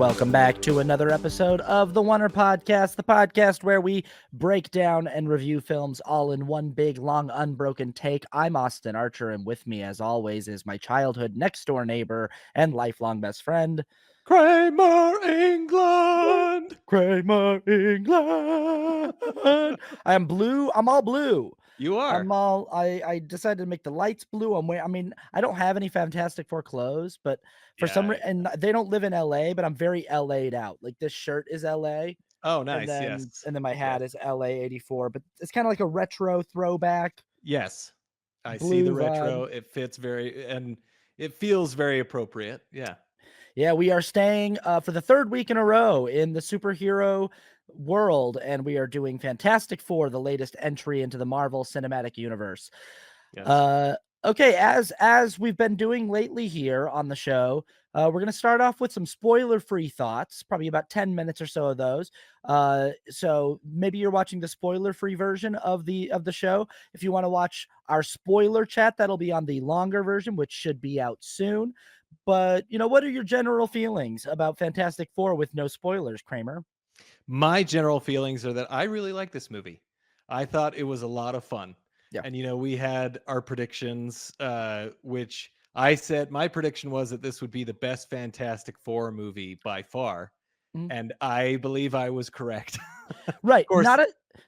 Welcome back to another episode of the Oner Podcast, the podcast where we break down and review films all in one big, long, unbroken take. I'm Austin Archer, and with me, as always, is my childhood next-door neighbor and lifelong best friend, Kramer, England. Kramer, England. I am blue. I'm all blue. You are. I decided to make the lights blue. I don't have any Fantastic Four clothes, but for some reason, and they don't live in LA, but I'm very LA'd out. Like this shirt is LA. Oh, nice. And then, yes. And then my hat is LA 84, but it's kind of like a retro throwback. Yes. I see the retro. Vibe. It fits and it feels very appropriate. Yeah. Yeah, we are staying for the third week in a row in the superhero world, and we are doing Fantastic Four, the latest entry into the Marvel Cinematic Universe. Yes. Okay, as we've been doing lately here on the show, we're going to start off with some spoiler-free thoughts, probably about 10 minutes or so of those. So maybe you're watching the spoiler-free version of the show. If you want to watch our spoiler chat, that'll be on the longer version, which should be out soon. But, what are your general feelings about Fantastic Four with no spoilers, Kramer? My general feelings are that I really like this movie. I thought it was a lot of fun. Yeah. And, we had our predictions, which I said my prediction was that this would be the best Fantastic Four movie by far. Mhm. And I believe I was correct. Right. Of course,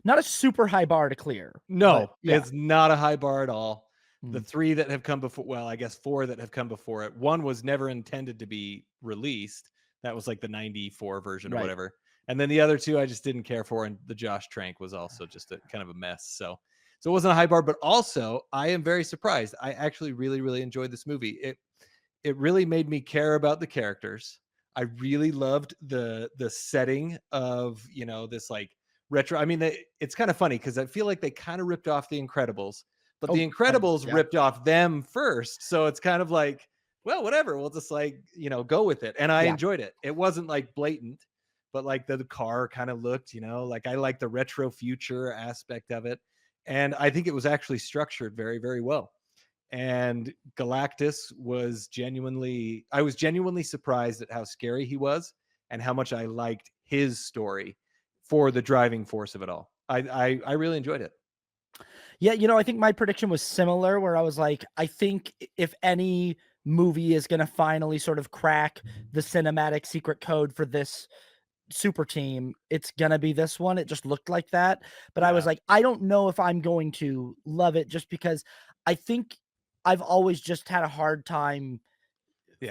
not a super high bar to clear. no, yeah. it's not a high bar at all. The Mhm. 3 that have come before, well, I guess 4 that have come before it. One was never intended to be released. That was like the 94 version or Right. whatever. And then the other 2 I just didn't care for. And the Josh Trank was also just a kind of a mess. So it wasn't a high bar, but also I am very surprised. I actually really, really enjoyed this movie. It really made me care about the characters. I really loved the setting of, this like retro. I mean, it's kind of funny because I feel like they kind of ripped off The Incredibles, but The Incredibles yeah. ripped off them first. So it's kind of like, well, whatever. We'll just go with it. And I enjoyed it. It wasn't like blatant, but like the car kind of looked, like I like the retro future aspect of it. And I think it was actually structured very, very well. And Galactus I was genuinely surprised at how scary he was and how much I liked his story for the driving force of it all. I really enjoyed it. Yeah, I think my prediction was similar, where I was like, I think if any movie is going to finally sort of crack the cinematic secret code for this super team, it's going to be this one. It just looked like that. But I was like, I don't know if I'm going to love it, just because I think I've always just had a hard time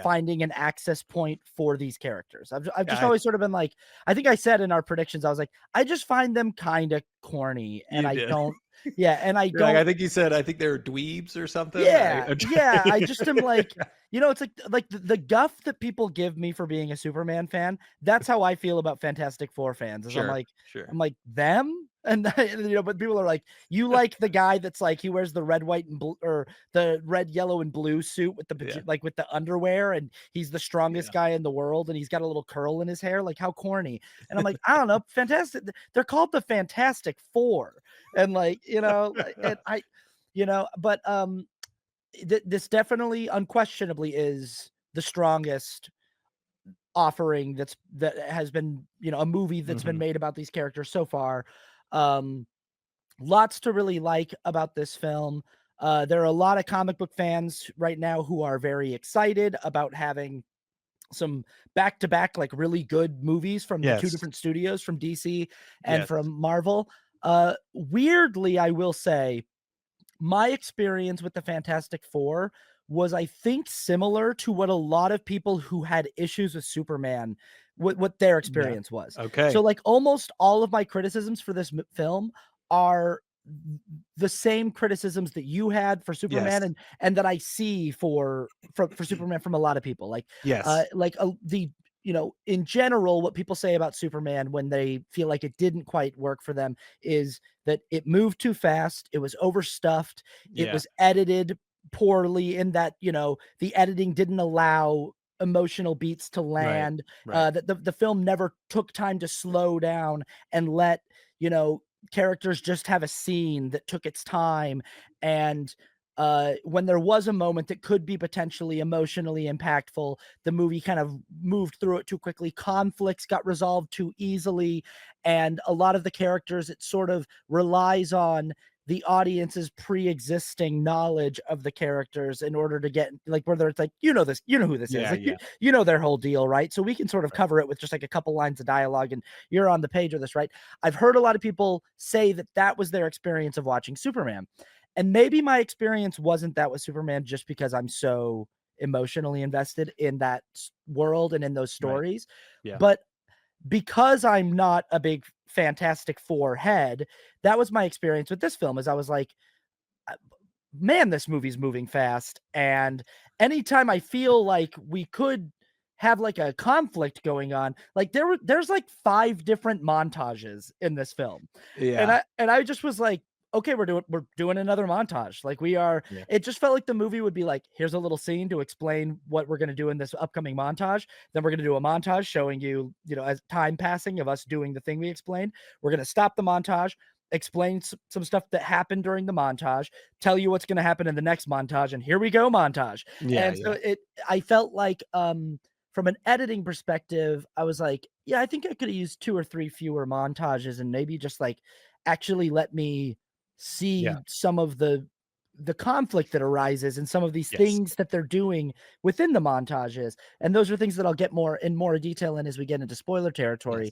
finding an access point for these characters. I've just always sort of been like, I think I said in our predictions, I was like, I just find them kind of corny, and I don't. Yeah, and I don't. I think you said I think they were dweebs or something. Yeah, yeah. I just am like, it's like the guff that people give me for being a Superman fan. That's how I feel about Fantastic Four fans. Is I'm like them, and but people are like, you like the guy that's like he wears the red, white, and blue, or the red, yellow, and blue suit with the like with the underwear, and he's the strongest guy in the world, and he's got a little curl in his hair. Like, how corny. And I'm like, I don't know, fantastic. They're called the Fantastic Four, and like, and I, but this definitely, unquestionably, is the strongest offering that has been, a movie that's been made about these characters so far. Lots to really like about this film. There are a lot of comic book fans right now who are very excited about having some back-to-back, like, really good movies from the 2 different studios, from DC and from Marvel. Weirdly, I will say, my experience with the Fantastic Four was, I think, similar to what a lot of people who had issues with Superman, what their experience was. Okay. So, like, almost all of my criticisms for this film are the same criticisms that you had for Superman, and that I see for Superman from a lot of people. Like, in general, what people say about Superman when they feel like it didn't quite work for them is that it moved too fast, it was overstuffed, it was edited poorly, in that, the editing didn't allow emotional beats to land, that the film never took time to slow down and let, characters just have a scene that took its time. And when there was a moment that could be potentially emotionally impactful, the movie kind of moved through it too quickly. Conflicts got resolved too easily, and a lot of the characters, it sort of relies on the audience's pre-existing knowledge of the characters in order to get, like, whether it's like, you know this, you know who this is, Yeah, like, yeah. you know their whole deal, right? So we can sort of Right. cover it with just like a couple lines of dialogue, and you're on the page of this, right? I've heard a lot of people say that that was their experience of watching Superman. And maybe my experience wasn't that with Superman just because I'm so emotionally invested in that world and in those Right. stories. Yeah. But because I'm not a big Fantastic Four head, that was my experience with this film. Is I was like, man, this movie's moving fast. And anytime I feel like we could have like a conflict going on, like there's like 5 different montages in this film. And Yeah. I just was like, okay, we're doing another montage. Like we are, Yeah. it just felt like the movie would be like, here's a little scene to explain what we're going to do in this upcoming montage. Then we're going to do a montage showing you, you know, as time passing of us doing the thing we explained. We're going to stop the montage, explain some stuff that happened during the montage, tell you what's going to happen in the next montage, and here we go montage. Yeah, And so yeah. I felt like from an editing perspective, I was like, yeah, I think I could have used 2 or 3 fewer montages and maybe just like actually let me Yeah. see some of the conflict that arises and some of these Yes. things that they're doing within the montages. And those are things that I'll get more detail in as we get into spoiler Yes. territory.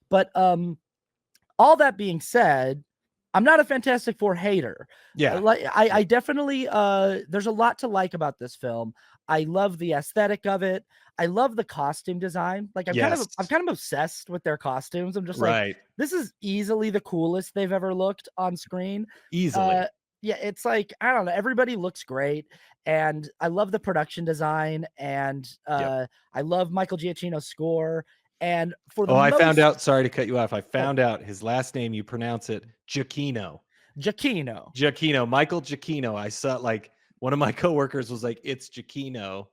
But all that being said, I'm not a Fantastic Four hater. Yeah. Like Yeah. I definitely there's a lot to like about this film. I love the aesthetic of it. I love the costume design. Like Yes. I'm kind of obsessed with their costumes. I'm just like, Right. this is easily the coolest they've ever looked on screen. Uh Easily. yeah, it's like, I don't know, everybody looks great, and I love the production design, and Yep. I love Michael Giacchino's score, and for the Oh, I found most out, sorry to cut you off. I oh, found out his last name, you pronounce it Giacchino. Giacchino. Giacchino, Michael Giacchino. I saw, like, one of my coworkers was like, "It's Giacchino,"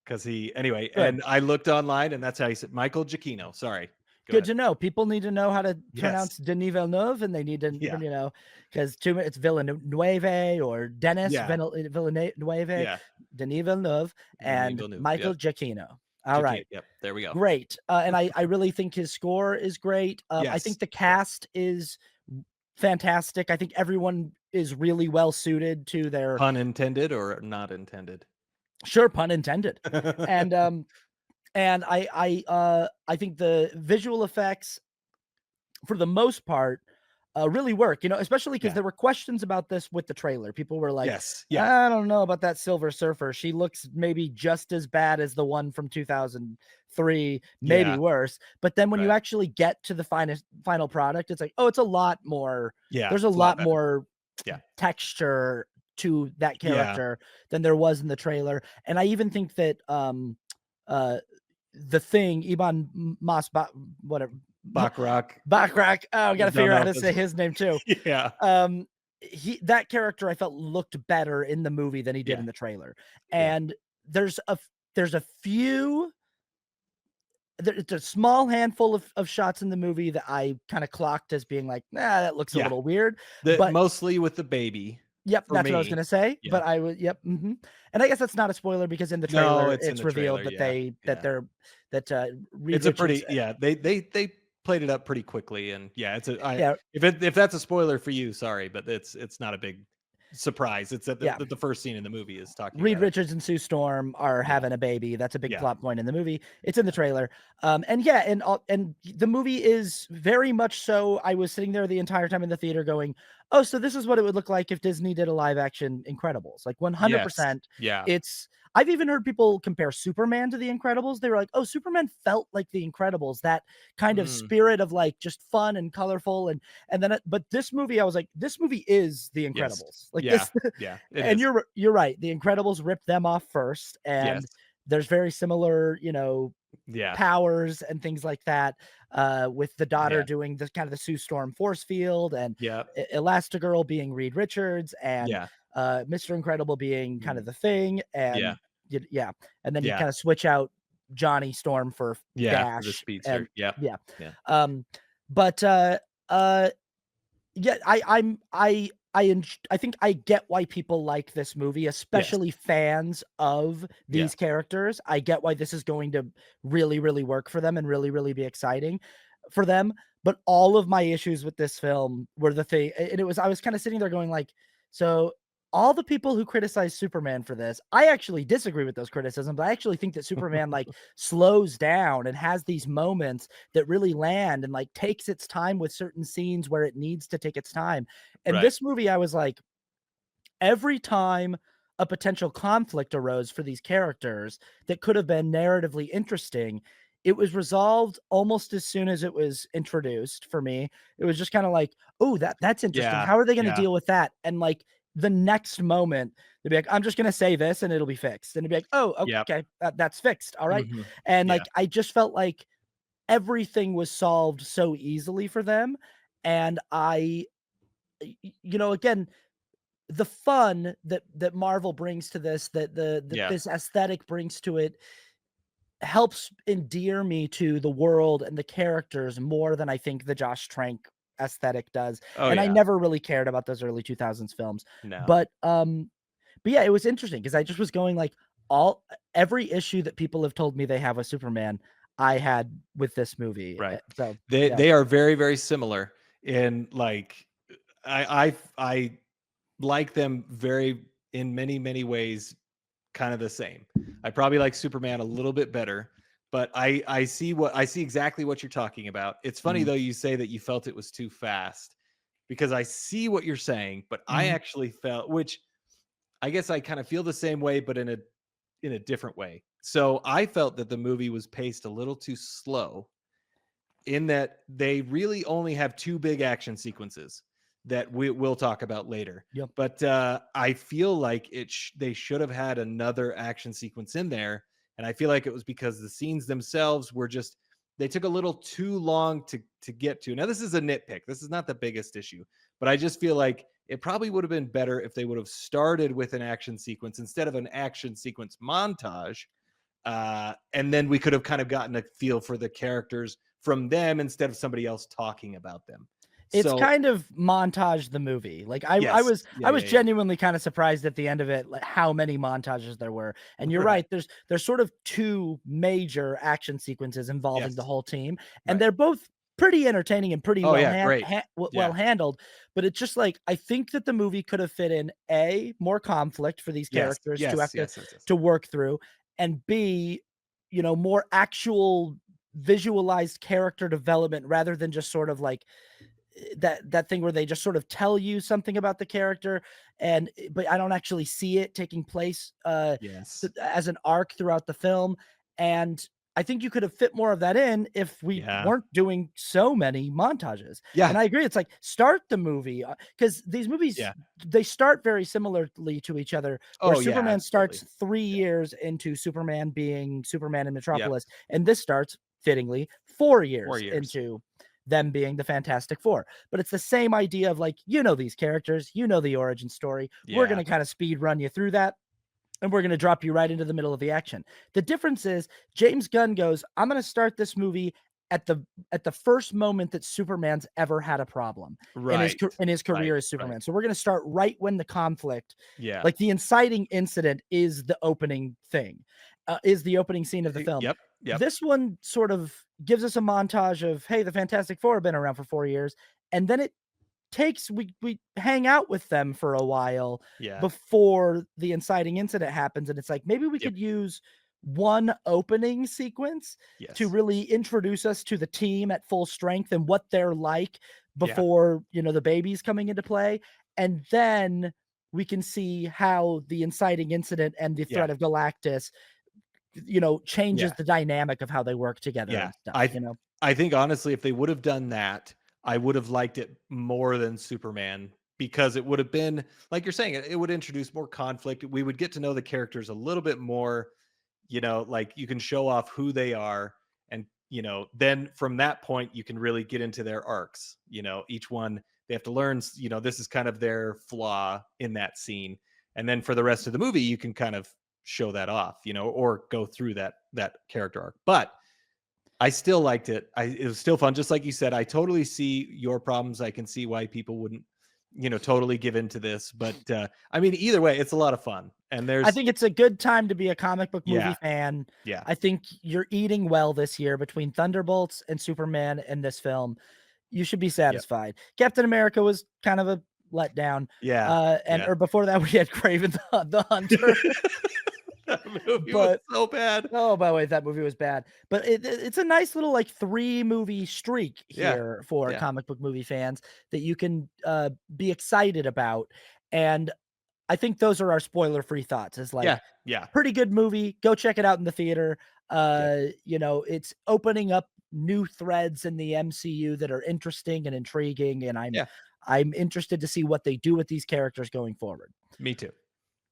because he anyway, Good. and I looked online, and that's how he said Michael Giacchino. Sorry. Go Good ahead. to know. People need to know how to Yes. pronounce Denis Villeneuve, and they need to, Yeah. you know, because too it's Villeneuve or Dennis Yeah. Villeneuve, Yeah. Denis Villeneuve, Denis and Villeneuve. Michael Yep. Giacchino. All right, Giacchino. Yep. There we go. great. And I really think his score is great. I Yes. think the Yep. cast is fantastic. I think everyone is really well suited to their, Pun intended or not intended? sure, pun intended. And I think the visual effects for the most part, really work, you know, especially because Yeah. there were questions about this with the trailer. People were like, Yes. Yeah. I don't know about that Silver Surfer. She looks maybe just as bad as the one from 2003, maybe Yeah. worse. But then when you Right. actually get to the final product, it's like, oh, it's a lot more, Yeah. there's a It's a lot lot better. more Yeah. texture to that Yeah. character than there was in the trailer. And I even think that uh the thing, Iban Masba, whatever, Baccarat. Backrack. Oh, I gotta Don't figure out know how if to say it's his name too. yeah. Um, that character I felt looked better in the movie than he did Yeah. in the trailer. Yeah. And there's a few it's a small handful of shots in the movie that I kind of clocked as being like, nah, that looks a Yeah. little weird. The But mostly with the baby yep, for that's what I was me. gonna say. Yeah. But I would, yep, and I guess that's not a spoiler because in the No, trailer it's in it's the trailer. revealed that Yeah. Yeah. Reed It's a Richards, pretty yeah, they played it up pretty quickly, and yeah, it's a I yeah, if that's a spoiler for you, sorry, but it's not a big surprise. It's that yeah. the first scene in the movie is talking Reed about it. Richards and Sue Storm are Yeah. having a baby. That's a big Yeah. plot point in the movie. It's in the trailer. And yeah, and the movie is very much so. I was sitting there the entire time in the theater going, "Oh, so this is what it would look like if Disney did a live action Incredibles." Like Yes. 100%. Yeah. It's I've even heard people compare Superman to the Incredibles. They were like, "Oh, Superman felt like the Incredibles." That kind of Mm. spirit of like just fun and colorful and then but this movie I was like, "This movie is the Yes. Incredibles." Like Yeah. this Yeah. It and is. you're right. The Incredibles ripped them off first, and Yes. there's very similar, you know, Yeah. powers and things like that. With the daughter Yeah. doing the kind of the Sue Storm force field, and Yeah. Elastigirl being Reed Richards, and Yeah. Mr. Incredible being kind of Mm. the Thing, Yeah. and yeah, and then you Yeah. kind of switch out Johnny Storm for Yeah. For the Dash, and speedster. Yep. yeah, Yeah. um, but uh, yeah, I think I get why people like this movie, Yes. especially fans of Yeah. these characters. I get why this is going to really, really work for them and really, really be exciting for them. But all of my issues with this film were the thing, and it was I was kind of sitting there going like, so all the people who criticize Superman for this, I actually disagree with those criticisms. I actually think that Superman like slows down and has these moments that really land and like takes its time with certain scenes where it needs to take its time. And Right. this movie, I was like, every time a potential conflict arose for these characters that could have been narratively interesting, it was resolved almost as soon as it was introduced for me. It was just kind of like, oh, that's interesting. Yeah. How are they going to Yeah. deal with that? And like the next moment, they'd be like, I'm just going to say this and it'll be fixed. And it'd be like, oh, Yep. okay, that's fixed. All right. Mhm. And Yeah. like, I just felt like everything was solved so easily for them. And again, the fun that Marvel brings to this, that Yeah. this aesthetic brings to it, helps endear me to the world and the characters more than I think the Josh Trank aesthetic does. Oh, And I yeah. never really cared about those early 2000s films. No. But yeah, it was interesting because I just was going like all every issue that people have told me they have with Superman, I had with this movie. Right. So They yeah. they are very, very similar in like I like them very in many, many ways kind of the same. I probably like Superman a little bit better, but I see exactly what you're talking about. It's funny Mhm. though you say that you felt it was too fast because I see what you're saying, but I Mhm. actually felt, which I guess I kind of feel the same way but in a different way. So I felt that the movie was paced a little too slow in that they really only have two big action sequences that we'll talk about later. Yep. But I feel like they should have had another action sequence in there, and I feel like it was because the scenes themselves were just they took a little too long to get to. Now this is a nitpick. This is not the biggest issue, but I just feel like it probably would have been better if they would have started with an action sequence instead of an action sequence montage, and then we could have kind of gotten a feel for the characters from them instead of somebody else talking about them. It's So kind of montage the movie. Like I yes, was yeah, I was yeah, yeah. genuinely kind of surprised at the end of it, like how many montages there were. And you're Right. right, there's sort of two major action sequences involving the Yes. whole team, and Right. they're both pretty entertaining and pretty Oh well yeah, great. well Yeah. handled. But it's just like I think that the movie could have fit in more conflict for these Yes. characters to Yes. have Yes. Yes. Yes. to work through, and B, more actual visualized character development rather than just sort of like that thing where they just sort of tell you something about the character but I don't actually see it taking place Yes. as an arc throughout the film. And I think you could have fit more of that in if we Yeah. weren't doing so many montages. Yeah. And I agree, it's like start the movie because these movies, Yeah. they start very similarly to each other, where Oh yeah. Superman Absolutely. starts 3 years into Superman being Superman in Metropolis, and this starts fittingly 4 years 4 years. into them being the Fantastic Four. But it's the same idea of like, these characters, the origin story. We're going Yeah. to kind of speed run you through that, and we're going to drop you right into the middle of the action. The difference is James Gunn goes, I'm going to start this movie at the first moment that Superman's ever had a problem Right. in his Right. career as Right. Superman. So we're going to start right when the conflict, Yeah. like the inciting incident, is the opening thing, is the opening scene of the film. Yep. Yep. This one sort of gives us a montage of, hey, the Fantastic Four have been around for 4 years, and then we hang out with them for a while Yeah. before the inciting incident happens, and it's like maybe we Yep. could use one opening sequence to Yes. really introduce us to the team at full strength and what they're like Yeah. before the baby's coming into play, and then we can see how the inciting incident and the Yeah. threat of Galactus changes Yeah. the dynamic of how they work together Yeah. and stuff. I think honestly, if they would have done that, I would have liked it more than Superman because it would have been like you're saying, it would introduce more conflict. We would get to know the characters a little bit more, like you can show off who they are. And, then from that point, you can really get into their arcs. Each one, they have to learn, this is kind of their flaw in that scene. And then for the rest of the movie, you can kind of show that off, or go through that character arc. But I still liked it. It was still fun. Just like you said, I totally see your problems. I can see why people wouldn't totally give into this. But I mean, either way, it's a lot of fun. And I think it's a good time to be a comic book movie fan. Yeah. I think you're eating well this year between Thunderbolts and Superman and this film. You should be satisfied. Captain America was kind of a letdown. Or before that, we had Kraven the Hunter. That movie was so bad. Oh, by the way, that movie was bad. But it's a nice little like 3-movie streak here for comic book movie fans that you can be excited about. And I think those are our spoiler-free thoughts. Is like, pretty good movie. Go check it out in the theater. It's opening up new threads in the MCU that are interesting and intriguing, and I'm interested to see what they do with these characters going forward. Me too.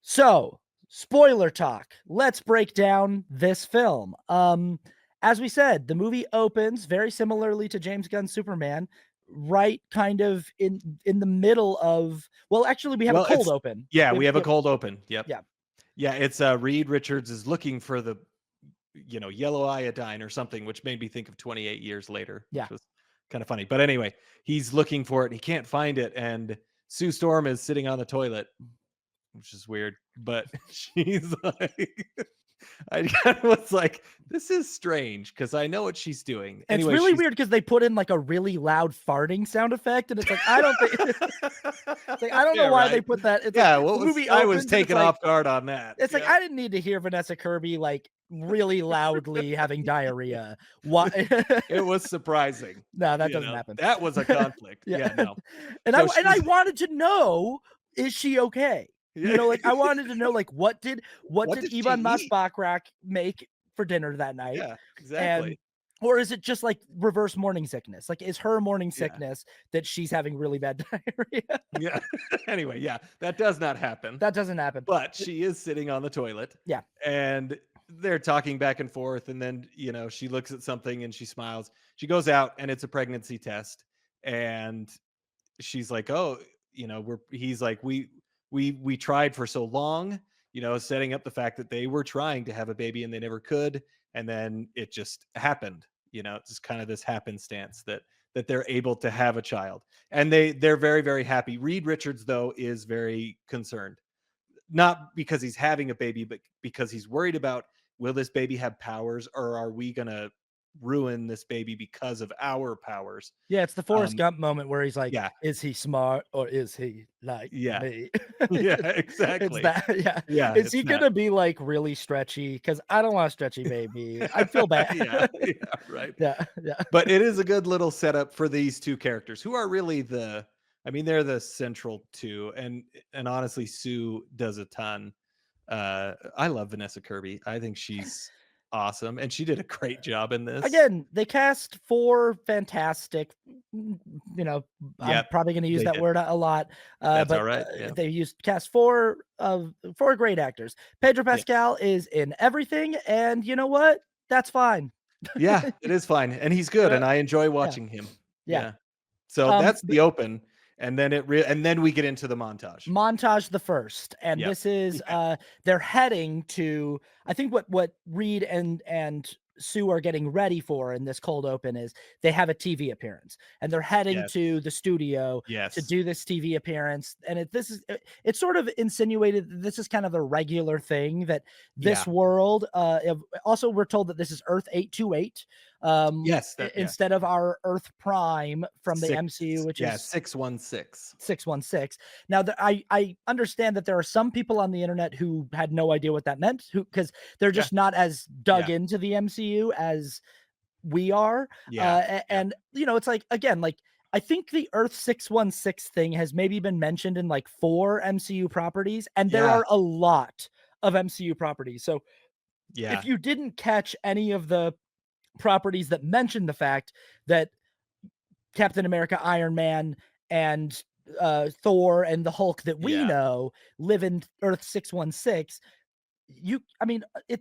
So, spoiler talk. Let's break down this film. As we said, the movie opens very similarly to James Gunn's Superman, right kind of in the middle of, well, actually we have a cold open. We have a cold open. Yep. Yeah. It's Reed Richards is looking for the yellow iodine or something, which made me think of 28 Years Later, which was kind of funny. But anyway, he's looking for it. He can't find it. And Sue Storm is sitting on the toilet, which is weird. But she's like, I kind of was like, this is strange because I know what she's doing. Anyway, it's really weird because they put in like a really loud farting sound effect, and it's like I don't think it's like I don't know why they put that. It's like, the movie I was taken off guard on that. It's like I didn't need to hear Vanessa Kirby like really loudly having diarrhea. Why? It was surprising. No, that doesn't happen. That was a conflict. No. And I wanted to know, is she okay? Like I wanted to know, like what did Ivan Masbakrak make for dinner that night? Yeah, exactly. Or is it just like reverse morning sickness? Like, is her morning sickness that she's having really bad diarrhea? Anyway, that does not happen. That doesn't happen. But she is sitting on the toilet. Yeah. And they're talking back and forth. And then, she looks at something and she smiles. She goes out and it's a pregnancy test. And she's like, oh, he's like, we tried for so long, setting up the fact that they were trying to have a baby and they never could. And then it just happened, it's just kind of this happenstance that they're able to have a child. And they're very, very happy. Reed Richards, though, is very concerned, not because he's having a baby, but because he's worried about, will this baby have powers, or are we going to ruin this baby because of our powers? Yeah, it's the Forrest Gump moment where he's like, is he smart or is he like me? Exactly. It's that, is he gonna be like really stretchy? Because I don't want a stretchy baby. I feel bad. Right. Yeah. But it is a good little setup for these two characters who are really they're the central two, and honestly, Sue does a ton. I love Vanessa Kirby. I think she's awesome, and she did a great job in this. Again, they cast 4 fantastic, I'm probably going to use that word a lot. That's but all right. They cast 4 great actors. Pedro Pascal is in everything, and you know what? That's fine. Yeah, it is fine, and he's good, and I enjoy watching him. Yeah. So that's the open. And then and then we get into the montage. Montage the first, and this is they're heading to. I think what Reed and Sue are getting ready for in this cold open is they have a TV appearance, and they're heading to the studio to do this TV appearance. And it's sort of insinuated that this is kind of a regular thing that this world. Also, we're told that this is Earth 828. Instead of our Earth Prime from the MCU, which is 616. 616. Now, I understand that there are some people on the internet who had no idea what that meant, because they're just not as dug into the MCU as we are. And it's like, again, like I think the Earth 616 thing has maybe been mentioned in like 4 MCU properties, and there are a lot of MCU properties. So if you didn't catch any of the properties that mention the fact that Captain America, Iron Man, and Thor and the Hulk that we know live in Earth 616,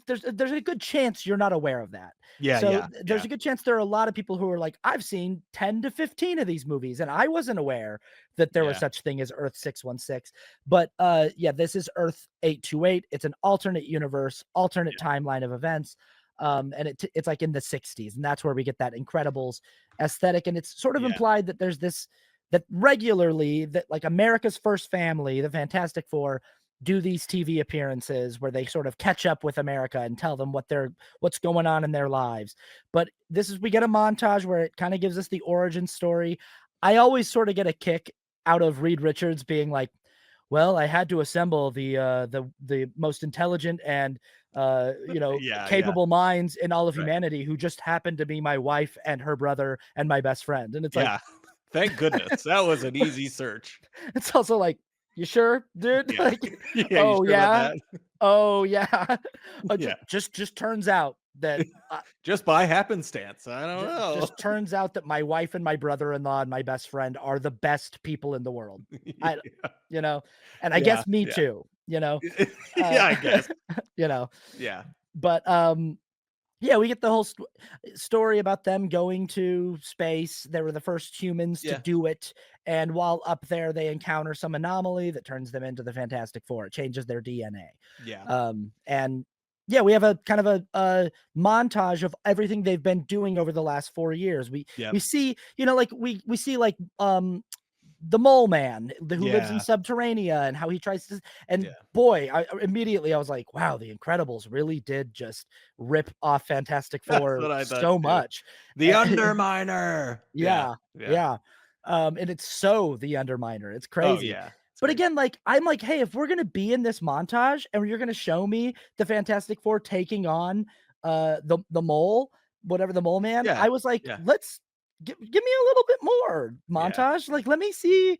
there's a good chance you're not aware of that. There's a good chance there are a lot of people who are like, I've seen 10 to 15 of these movies, and I wasn't aware that there was such thing as Earth 616. But this is Earth 828. It's an alternate universe, alternate timeline of events. And it's like in the 60s, and that's where we get that Incredibles aesthetic. And it's sort of implied that there's this that regularly, that like America's First Family, the Fantastic Four, do these TV appearances where they sort of catch up with America and tell them what's going on in their lives. But we get a montage where it kind of gives us the origin story. I always sort of get a kick out of Reed Richards being like, well, I had to assemble the most intelligent and Yeah. capable minds in all of Right. humanity, who just happened to be my wife and her brother and my best friend. And it's like, Yeah. Thank goodness. That was an easy search. it's also like, you sure, dude? Yeah. Like, Yeah, you oh sure about yeah, that? oh yeah. Yeah. Just turns out that Just by happenstance. I don't know. just turns out that my wife and my brother-in-law and my best friend are the best people in the world. I, Yeah. you know, and I Yeah. guess me Yeah. too. Yeah, I guess. You know, Yeah. but yeah, we get the whole story about them going to space. They were the first humans to Yeah. do it. And while up there, they encounter some anomaly that turns them into the Fantastic Four. It changes their Yeah. DNA. And yeah, we have a kind of a montage of everything they've been doing over the last 4 years. We Yep. see, like we see like the mole man who lives in Yeah. Subterranea, and how he tries to, and Yeah. boy, I was like, wow, the Incredibles really did just rip off Fantastic That's Four what I thought so too. much. The Underminer. Yeah. Yeah, Yeah. yeah. And it's so the Underminer. It's Oh, crazy. yeah. It's But great. again, like, I'm like, hey, if we're gonna be in this montage and you're gonna show me the Fantastic Four taking on the mole, whatever, the mole man, Yeah. I was like, Yeah. let's give me a little bit more Yeah. montage. Like, let me see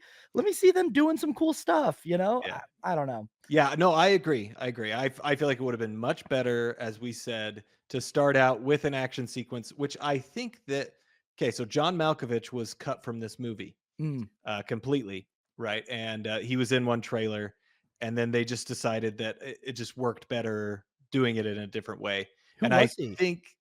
them doing some cool stuff, you know? Yeah. I don't know. Yeah, no, I agree. I agree. I feel like it would have been much better, as we said, to start out with an action sequence, which I think that okay, so John Malkovich was cut from this movie Mm. completely, right? And he was in one trailer, and then they just decided that it just worked better doing it in a different way. Who And I was he? think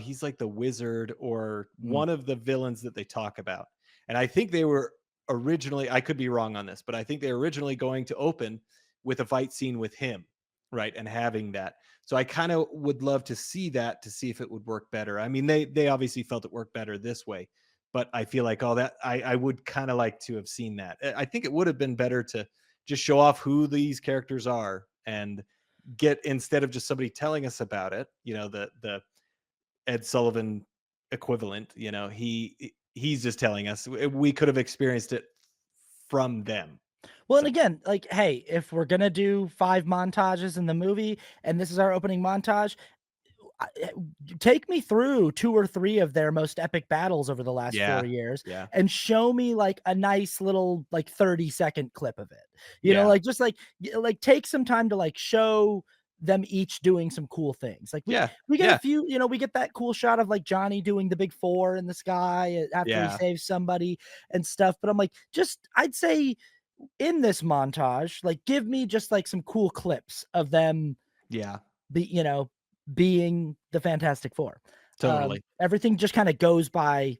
he's like the wizard or Mm. one of the villains that they talk about. And I think they were originally, I could be wrong on this, but I think they were originally going to open with a fight scene with him, right? And having that. So I kind of would love to see that, to see if it would work better. I mean, they obviously felt it worked better this way, but I feel like all that I would kind of like to have seen that. I think it would have been better to just show off who these characters are and get, instead of just somebody telling us about it, the Ed Sullivan equivalent, he's just telling us. We could have experienced it from them. Well, and So again, like, hey, if we're gonna do 5 montages in the movie, and this is our opening montage, I eh, take me through 2 or 3 of their most epic battles over the last 4 yeah, years, yeah, and show me, like, a nice little, like, 30-second clip of it. yeah, Like, just, like, take some time to, like, show them each doing some cool things. Like, we yeah, we get a yeah, few, we get that cool shot of, like, Johnny doing the big 4 in the sky after he yeah, saves somebody and stuff, but I'm like, just I'd say in this montage, like, give me just, like, some cool clips of them yeah, be being the Fantastic Four. totally. Everything just kinda goes by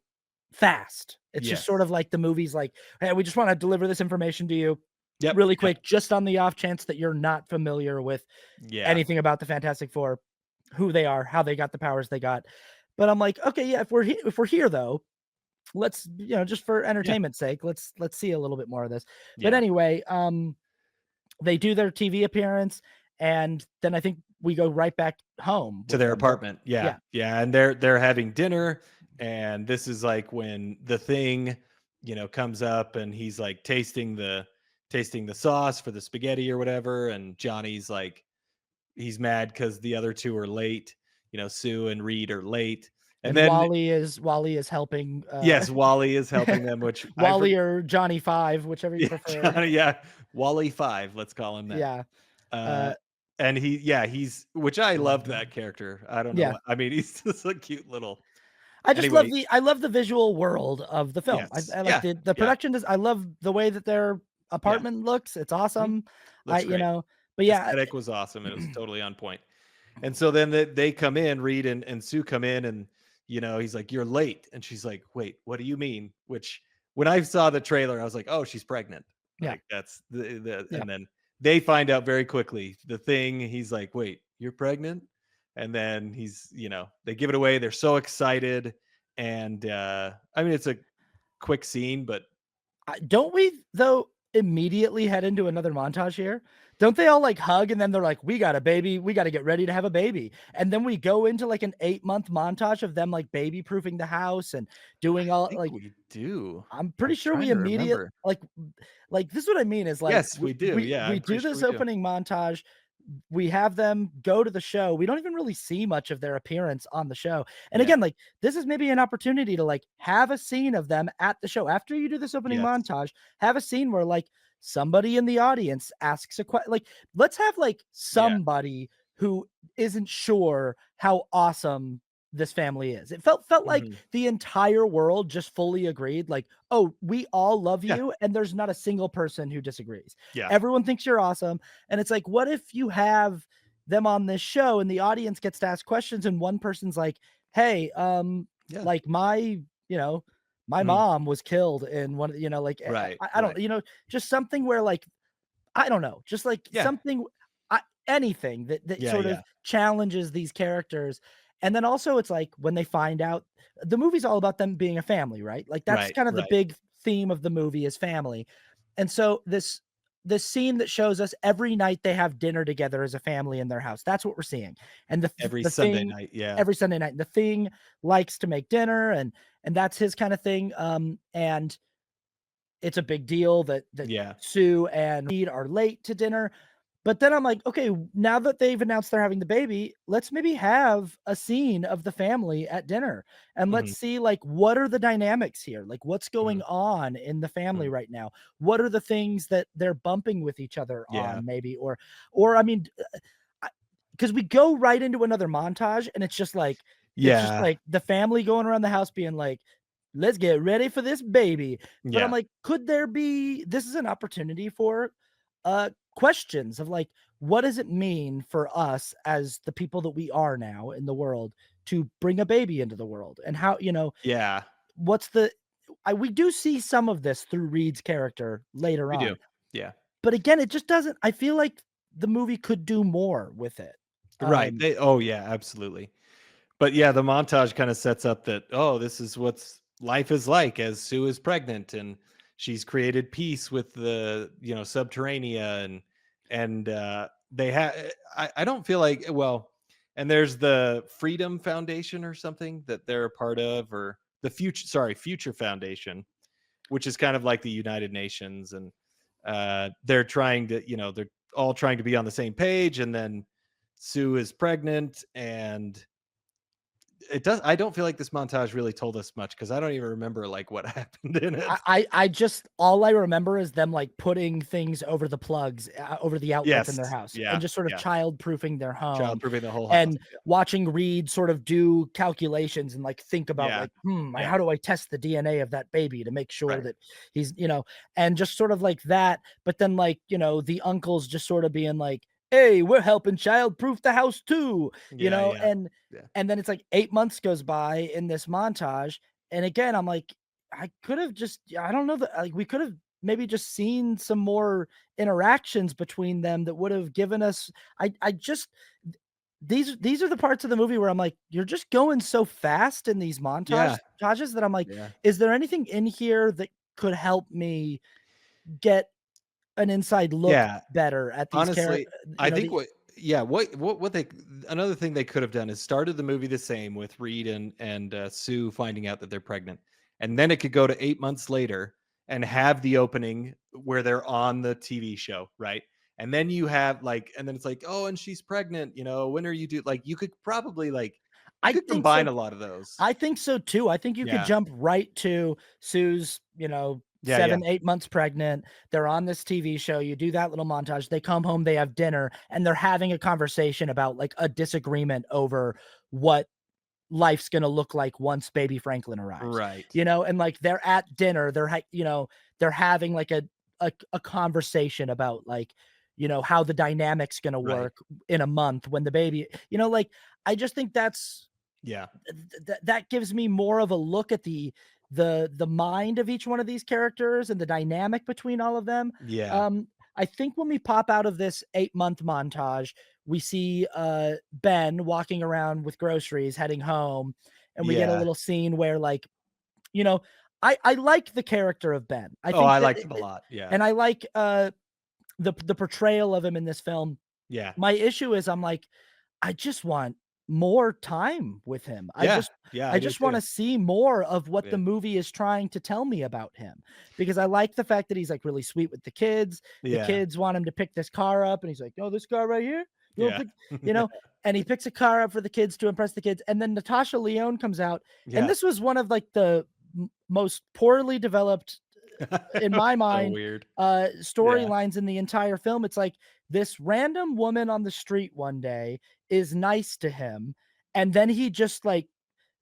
fast. It's just sort Yes. of like the movie's like, "Hey, we just wanna deliver this information to you Yep, really yep, quick, just on the off chance that you're not familiar with yeah, anything about the Fantastic Four, who they are, how they got the powers they got." But I'm like, "Okay, yeah, if we're here though, let's, just for yeah, entertainment's sake, let's see a little bit more of this." But yeah. anyway, they do their TV appearance, and then I think we go right back home To with their them, don't apartment. Yeah, yeah. yeah, and they're having dinner, and this is, like, when the Thing, comes up, and he's, like, tasting the sauce for the spaghetti or whatever, and Johnny's, like, he's mad because the other 2 are late, Sue and Reed are late, and And then Wally is helping, yes, Wally is helping them, which I for Wally or Johnny 5, whichever you yeah, prefer. Johnny, yeah, Wally 5, let's call him that. Yeah, Uh, uh, and he's which I loved that character. I don't know yeah. what I mean, he's just a cute little I just love anyway, the visual world of the film. yes. I like Yeah, the yeah, production I love the way that their yeah. apartment looks. It's Mhm. awesome. I Looks you great. know, but yeah, Aesthetic was awesome, it was totally on point. And so then they come in, Reed and Sue come in, and, he's like, "You're late." And she's like, "Wait, what do you mean?" Which when I saw the trailer, I was like, "Oh, she's pregnant." yeah, Like, that's the yeah. and then they find out very quickly. The Thing, he's like, "Wait, you're pregnant?" And then they give it away. They're so excited. And I mean, it's a quick scene, but Don't we though immediately head into another montage here? Don't they all like hug and then they're like, "We got a baby. We got to get ready to have a baby." And then we go into like an 8-month montage of them like baby proofing the house and I doing all think like we do. I'm I pretty was sure trying we to immediate remember. like this is what I mean is like Yes, we we do. we Yeah, we I'm do pretty sure this we do. opening montage, we have them go to the show. We don't even really see much of their appearance on the show. And Yeah. again, like this is maybe an opportunity to like have a scene of them at the show. After you do this opening Yes. montage, have a scene where like somebody in the audience asks a question. Like, let's have like Yeah. somebody who isn't sure how awesome this family is. It felt like Mhm. the entire world just fully agreed, like, oh, we all love Yeah. you, and there's not a single person who disagrees. Yeah. Everyone thinks you're awesome. And it's like, what if you have them on this show and the audience gets to ask questions and one person's like, "Hey, Yeah. like you know, my Mhm. mom was killed in one, like Right. I don't, Right. just something where like I don't know, just like Yeah. something, anything that Yeah. sort Yeah. of challenges these characters. And then also, it's like when they find out the movie's all about them being a family, right? Like that's Right. kind of the Right. big theme of the movie is family. And so this scene that shows us every night they have dinner together as a family in their house. That's what we're seeing. And Every the Sunday thing night. Yeah. every Sunday night, the thing likes to make dinner and that's his kind of thing. And it's a big deal that Yeah. Sue and Reed are late to dinner. But then I'm like, okay, now that they've announced they're having the baby, let's maybe have a scene of the family at dinner and let's Mhm. see like what are the dynamics here? Like what's going Mhm. on in the family Mhm. right now? What are the things that they're bumping with each other Yeah. on maybe or I mean because we go right into another montage and it's just Yeah. like the family going around the house being like, let's get ready for this baby. But I'm Yeah. like, could there be this is an opportunity for questions of like, what does it mean for us as the people that we are now in the world to bring a baby into the world? And how, Yeah. what's the we do see some of this through Reed's character later We do. on. Yeah. But again, it just doesn't I feel like the movie could do more with it. Right. Um, They oh, yeah, absolutely. But yeah, the montage kind of sets up that, oh, this is what's life is like as Sue is pregnant and she's created peace with the, Subterranea and they have I don't feel like well, and there's the Freedom Foundation or something that they're a part of, or the Future Foundation, which is kind of like the United Nations, and they're trying to, they're all trying to be on the same page, and then Sue is pregnant and it does. I don't feel like this montage really told us much because I don't even remember like what happened in it. I just all I remember is them like putting things over the plugs, over the outlets in Yes. their house, and Yeah. just sort of Yeah. child-proofing their home, Childproofing the whole house. and watching Reed sort of do calculations and like think about Yeah. like, Yeah. how do I test the DNA of that baby to make sure Right. that he's, and just sort of like that. But then like, the uncles just sort of being like, hey, we're helping child-proof the house too, Yeah. Yeah. Yeah. and then it's like 8 months goes by in this montage, and again, I'm like I could have just I don't know that like we could have maybe just seen some more interactions between them that would have given us I just these are the parts of the movie where I'm like, you're just going so fast in these Yeah. montages that I'm like, Yeah. is there anything in here that could help me get an inside look Yeah. better at these Honestly, I think the what they another thing they could have done is started the movie the same with Reed and Sue finding out that they're pregnant, and then it could go to 8 months later and have the opening where they're on the TV show, right? And then you have like, and then it's like, oh, and she's pregnant. When are you do like you could probably like you I could think combine so a lot of those. I think so too. I think you could Yeah, jump right to Sue's, yeah, yeah, 7, 8 months pregnant. They're on this TV show. You do that little montage. They come home, they have dinner, and they're having a conversation about like a disagreement over what life's gonna look like once baby Franklin arrives. right. And like they're at dinner, they're having like a conversation about like, how the dynamics gonna Right. work in a month when the baby, like I just think Yeah. that gives me more of a look at the mind of each one of these characters and the dynamic between all of them. Yeah. Um, I think when we pop out of this 8-month montage, we see Ben walking around with groceries heading home, and we get a Yeah. little scene where like, you know, I like the character of Ben. I Oh, think I that liked him a lot. Yeah. and I like, the portrayal of him in this film. Yeah. My issue is I'm like, I just want more time with him. Yeah. Yeah, I I do just wanna too. see more of what the Yeah. movie is trying to tell me about him, because I like the fact that he's, like, really sweet with the kids. The Yeah. kids want him to pick this car up, and he's like, "Oh, this car right here? You wanna Yeah. pick," you know? And he picks a car up for the kids to impress the kids, and then Natasha Lyonne comes out, and Yeah. this was one of, like, the most poorly developed, in my So mind, weird. Yeah. storylines in the entire film. It's like this random woman on the street one day is nice to him, and then he just like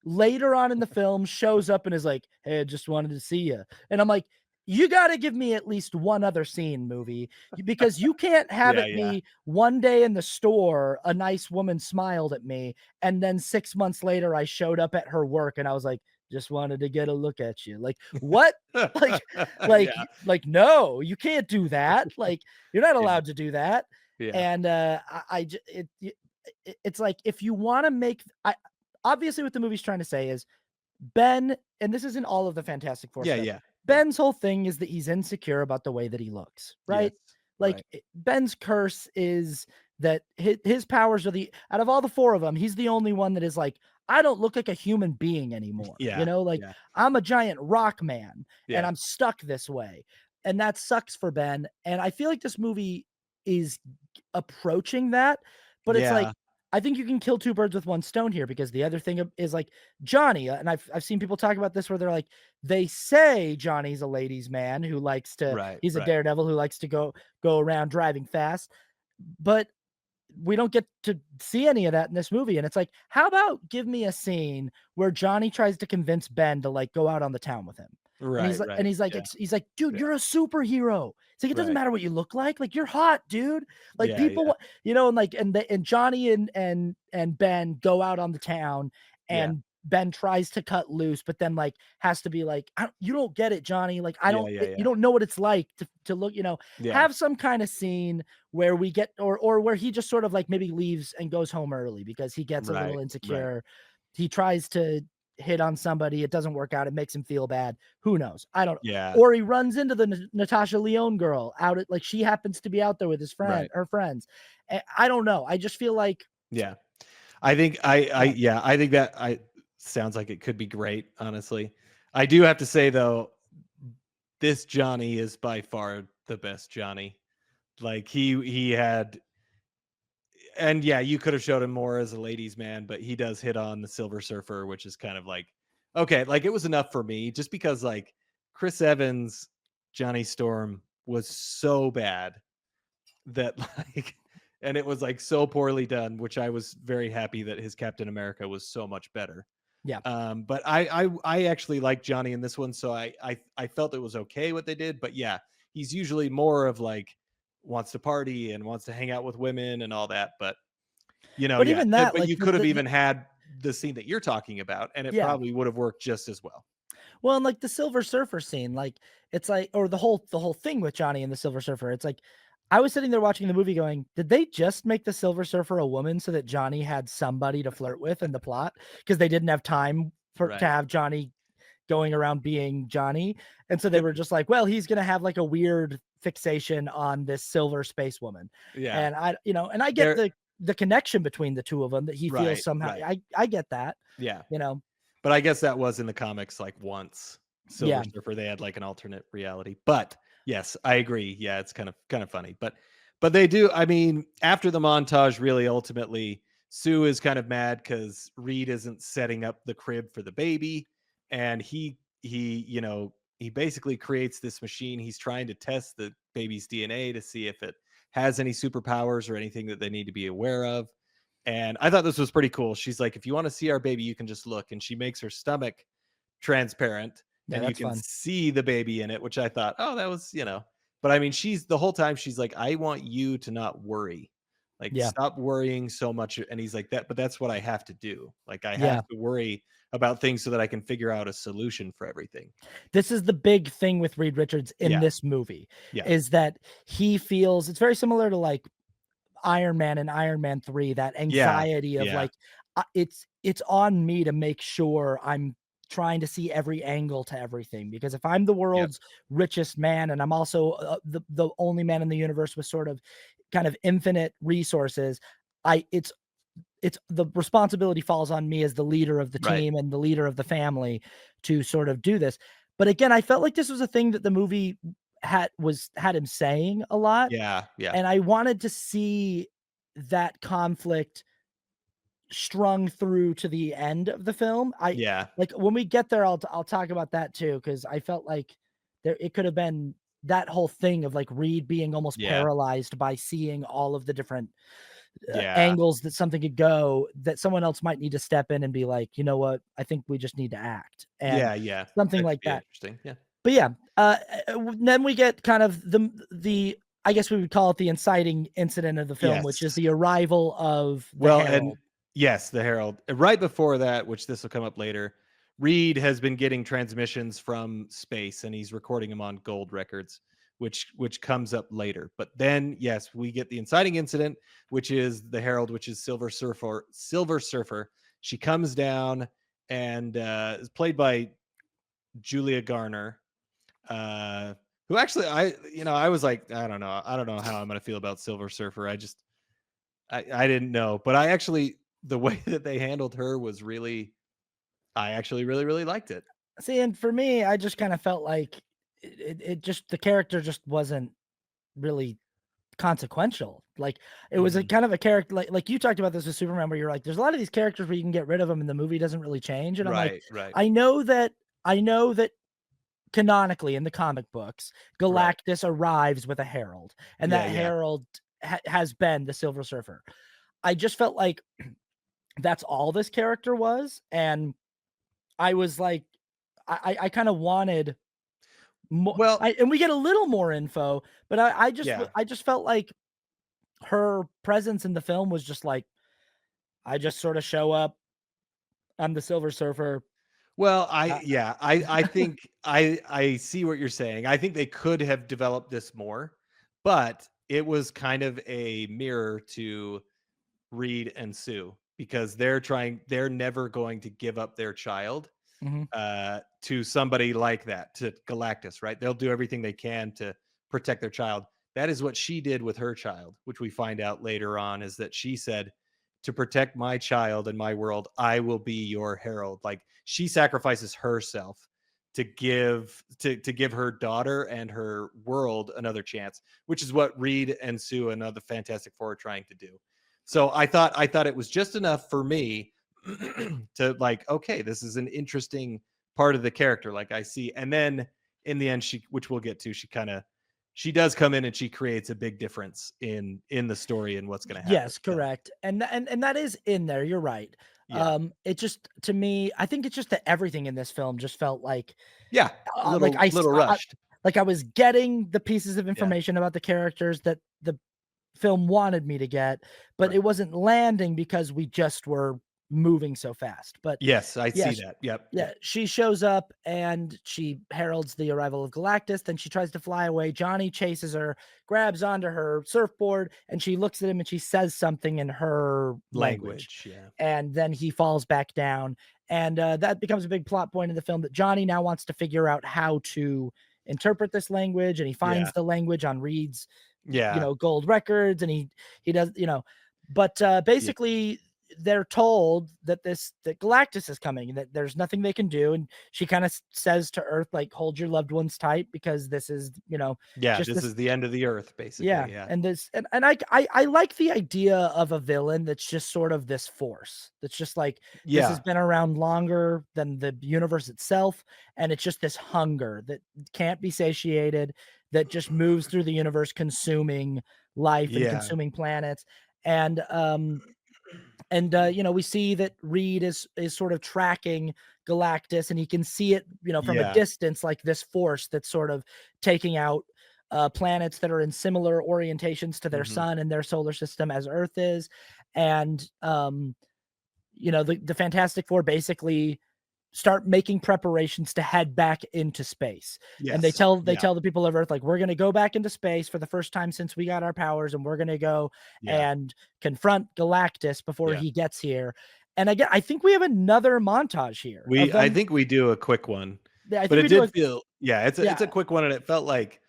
later on in the film shows up and is like, "Hey, I just wanted to see you." And I'm like, "You got to give me at least one other scene, movie, because you can't have Yeah, it yeah. be one day in the store, a nice woman smiled at me, and then 6 months later I showed up at her work and I was like, just wanted to get a look at you." Like, what? Like, Yeah. no, you can't do that. Like, you're not Yeah. allowed to do that. Yeah. And it's like if you want to make, I obviously what the movie's trying to say is Ben, and this isn't all of the Fantastic Four Yeah, stuff. yeah. Yeah. Ben's whole thing is that he's insecure about the way that he looks, Yes. right? Like Right. Ben's curse is that his powers are the out of all the four of them, he's the only one that is like, I don't look like a human being anymore. You Yeah. know, like Yeah. I'm a giant rock man and Yeah. I'm stuck this way. And that sucks for Ben. And I feel like this movie is approaching that, but it's like Yeah. I think you can kill two birds with one stone here, because the other thing is like Johnny, and I've seen people talk about this where they're like, they say Johnny's a ladies' man who likes to, Right. he's a Right. daredevil who likes to go around driving fast, but we don't get to see any of that in this movie. And it's like, how about give me a scene where Johnny tries to convince Ben to like go out on the town with him? Right. And Right. he's like, Yeah. he's like, dude, Yeah. you're a superhero. It's like, it doesn't Right. matter what you look like you're hot, dude. Like Yeah. people, Yeah. and like, and Johnny and Ben go out on the town, Yeah. and Ben tries to cut loose, but then like has to be like, you don't get it, Johnny. Like, Yeah. Yeah. you Yeah. don't know what it's like to look, Yeah. have some kind of scene where we get, or where he just sort of like maybe leaves and goes home early because he gets a little Right. Right. insecure. He tries to hit on somebody, it doesn't work out, it makes him feel bad. Who knows? I don't know. Yeah. Or he runs into the Natasha Lyonne girl out at, like, she happens to be out there with Right. her friends. I don't know. I just feel like Yeah. I think I yeah. yeah, I think that I sounds like it could be great, honestly. I do have to say though, this Johnny is by far the best Johnny. Like he had, and yeah, you could have showed him more as a ladies' man, but he does hit on the Silver Surfer, which is kind of like, okay, like it was enough for me just because like Chris Evans, Johnny Storm was so bad that like, and it was like so poorly done, which I was very happy that his Captain America was so much better. Yeah. But I actually like Johnny in this one, so I felt it was okay what they did. But yeah, he's usually more of like wants to party and wants to hang out with women and all that. But But yeah. even that, But like you could have even had the scene that you're talking about, and it yeah. probably would have worked just as well. Well, and like the Silver Surfer scene, like it's like, or the whole thing with Johnny and the Silver Surfer, it's like I was sitting there watching the movie going, did they just make the Silver Surfer a woman so that Johnny had somebody to flirt with in the plot? Because they didn't have time to Right. have Johnny going around being Johnny. And so they were just like, well, he's gonna have like a weird fixation on this silver space woman. Yeah. And and I get There. the connection between the two of them, that he feels Right. somehow. Right. I get that, Yeah. you know. But I guess that was in the comics like once. Silver Yeah. Surfer, they had like an alternate reality. But yes, I agree. Yeah, it's kind of funny. But they do, I mean, after the montage, really ultimately, Sue is kind of mad because Reed isn't setting up the crib for the baby. And he basically creates this machine. He's trying to test the baby's DNA to see if it has any superpowers or anything that they need to be aware of. And I thought this was pretty cool. She's like, if you want to see our baby, you can just look. And she makes her stomach transparent Yeah, and you that's can fun. see the baby in it, which I thought, oh, that was, but I mean, she's the whole time she's like, I want you to not worry. Like, Yeah. stop worrying so much. And he's like, but that's what I have to do. Like, I have Yeah. to worry about things so that I can figure out a solution for everything. This is the big thing with Reed Richards in Yeah. this movie, Yeah. is that he feels it's very similar to like Iron Man and Iron Man 3, that Yeah. anxiety of Yeah. like, it's on me to make sure I'm trying to see every angle to everything, because if I'm the Yep. world's richest man and I'm also the only man in the universe with sort of kind of infinite resources, I it's the responsibility falls on me as the leader of the Right. team and the leader of the family to sort of do this. But again, I felt like this was a thing that the movie had him saying a lot, Yeah. Yeah. and I wanted to see that conflict strung through to the end of the film. I Yeah. like when we get there, I'll talk about that too, because I felt like there it could have been that whole thing of like Reed being almost Yeah. paralyzed by seeing all of the different Yeah. angles that something could go, that someone else might need to step in and be like, you know what, I think we just need to act, and Yeah. Yeah. something That could like be that. interesting. Yeah. But yeah, then we get kind of the I guess we would call it the inciting incident of the film, which is Yes. the arrival of the Well, and Herald. yes, the Herald. Right before that, which this will come up later, Reed has been getting transmissions from space and he's recording them on gold records, which comes up later. But then, yes, we get the inciting incident, which is the Herald, which is Silver Surfer. Silver Surfer. She comes down and is played by Julia Garner, uh, who actually I was like, I don't know how I'm gonna feel about Silver Surfer. I didn't know, but I actually the way that they handled her was really I actually really, really liked it. See, and for me, I just kind of felt like it just the character just wasn't really consequential. Like it was a Mhm. kind of a character like you talked about this with Superman, where you're like, there's a lot of these characters where you can get rid of them and the movie doesn't really change. And I'm like, Right, right, I know that I know that canonically in the comic books, right. Galactus arrives with a herald, and Yeah, that yeah, herald has been the Silver Surfer. I just felt like that's all this character was, and I was like, I kind of wanted more. well, And we get a little more info, but yeah. I just felt like her presence in the film was just like, I just sort of show up. I'm the Silver Surfer. Well, Uh, I think I see what you're saying. I think they could have developed this more, but it was kind of a mirror to Reed and Sue because they're never going to give up their child mhm. to somebody like that, to Galactus, right? They'll do everything they can to protect their child. That is what she did with her child, which we find out later on is that she said, to protect my child and my world, I will be your herald. Like she sacrifices herself to give her daughter and her world another chance, which is what Reed and Sue and the Fantastic Four are trying to do. So I thought it was just enough for me to like, okay, this is an interesting part of the character. Like I see, and then in the end, which we'll get to, she does come in and she creates a big difference in the story and what's going to happen. Yes, So correct. And that is in there. You're right. yeah, It just to me, I think it's just that everything in this film just felt like yeah, a like little rushed. like I was getting the pieces of Yeah, information about the characters that the film wanted me to get, but it right. wasn't landing because we just were moving so fast. But Yes, I see yes, that. Yep, yeah, yep, she shows up and she heralds the arrival of Galactus. Then she tries to fly away. Johnny chases her, grabs onto her surfboard, and she looks at him and she says something in her language. language. Yeah, And then he falls back down. And that becomes a big plot point in the film, that Johnny now wants to figure out how to interpret this language. And he yeah, finds the language on Reed's, yeah, gold records. And he does, but yeah, basically they're told that that Galactus is coming and that there's nothing they can do. And she kind of says to Earth, like, hold your loved ones tight, because this is, yeah. just This this. is the end of the earth, Yeah. basically. Yeah, And this, and I like the idea of a villain that's just sort of this force that's just like, this has yeah, been around longer than the universe itself. And it's just this hunger that can't be satiated, that just moves through the universe, consuming life and yeah, consuming planets. And we see that Reed is sort of tracking Galactus, and he can see it, from a yeah. distance, like this force that's sort of taking out planets that are in similar orientations to their Hmm. sun and their solar system as Earth is. And the Fantastic Four basically start making preparations to head back into space. And Yes, they yeah, tell the people of Earth, like, we're going to go back into space for the first time since we got our powers, and we're going to go yeah, and confront Galactus before yeah. he gets here. And again, I think we have another montage here of I them. think we do a quick one, Yeah, I but think it we do did a feel, yeah, it's yeah. a quick one, and it felt like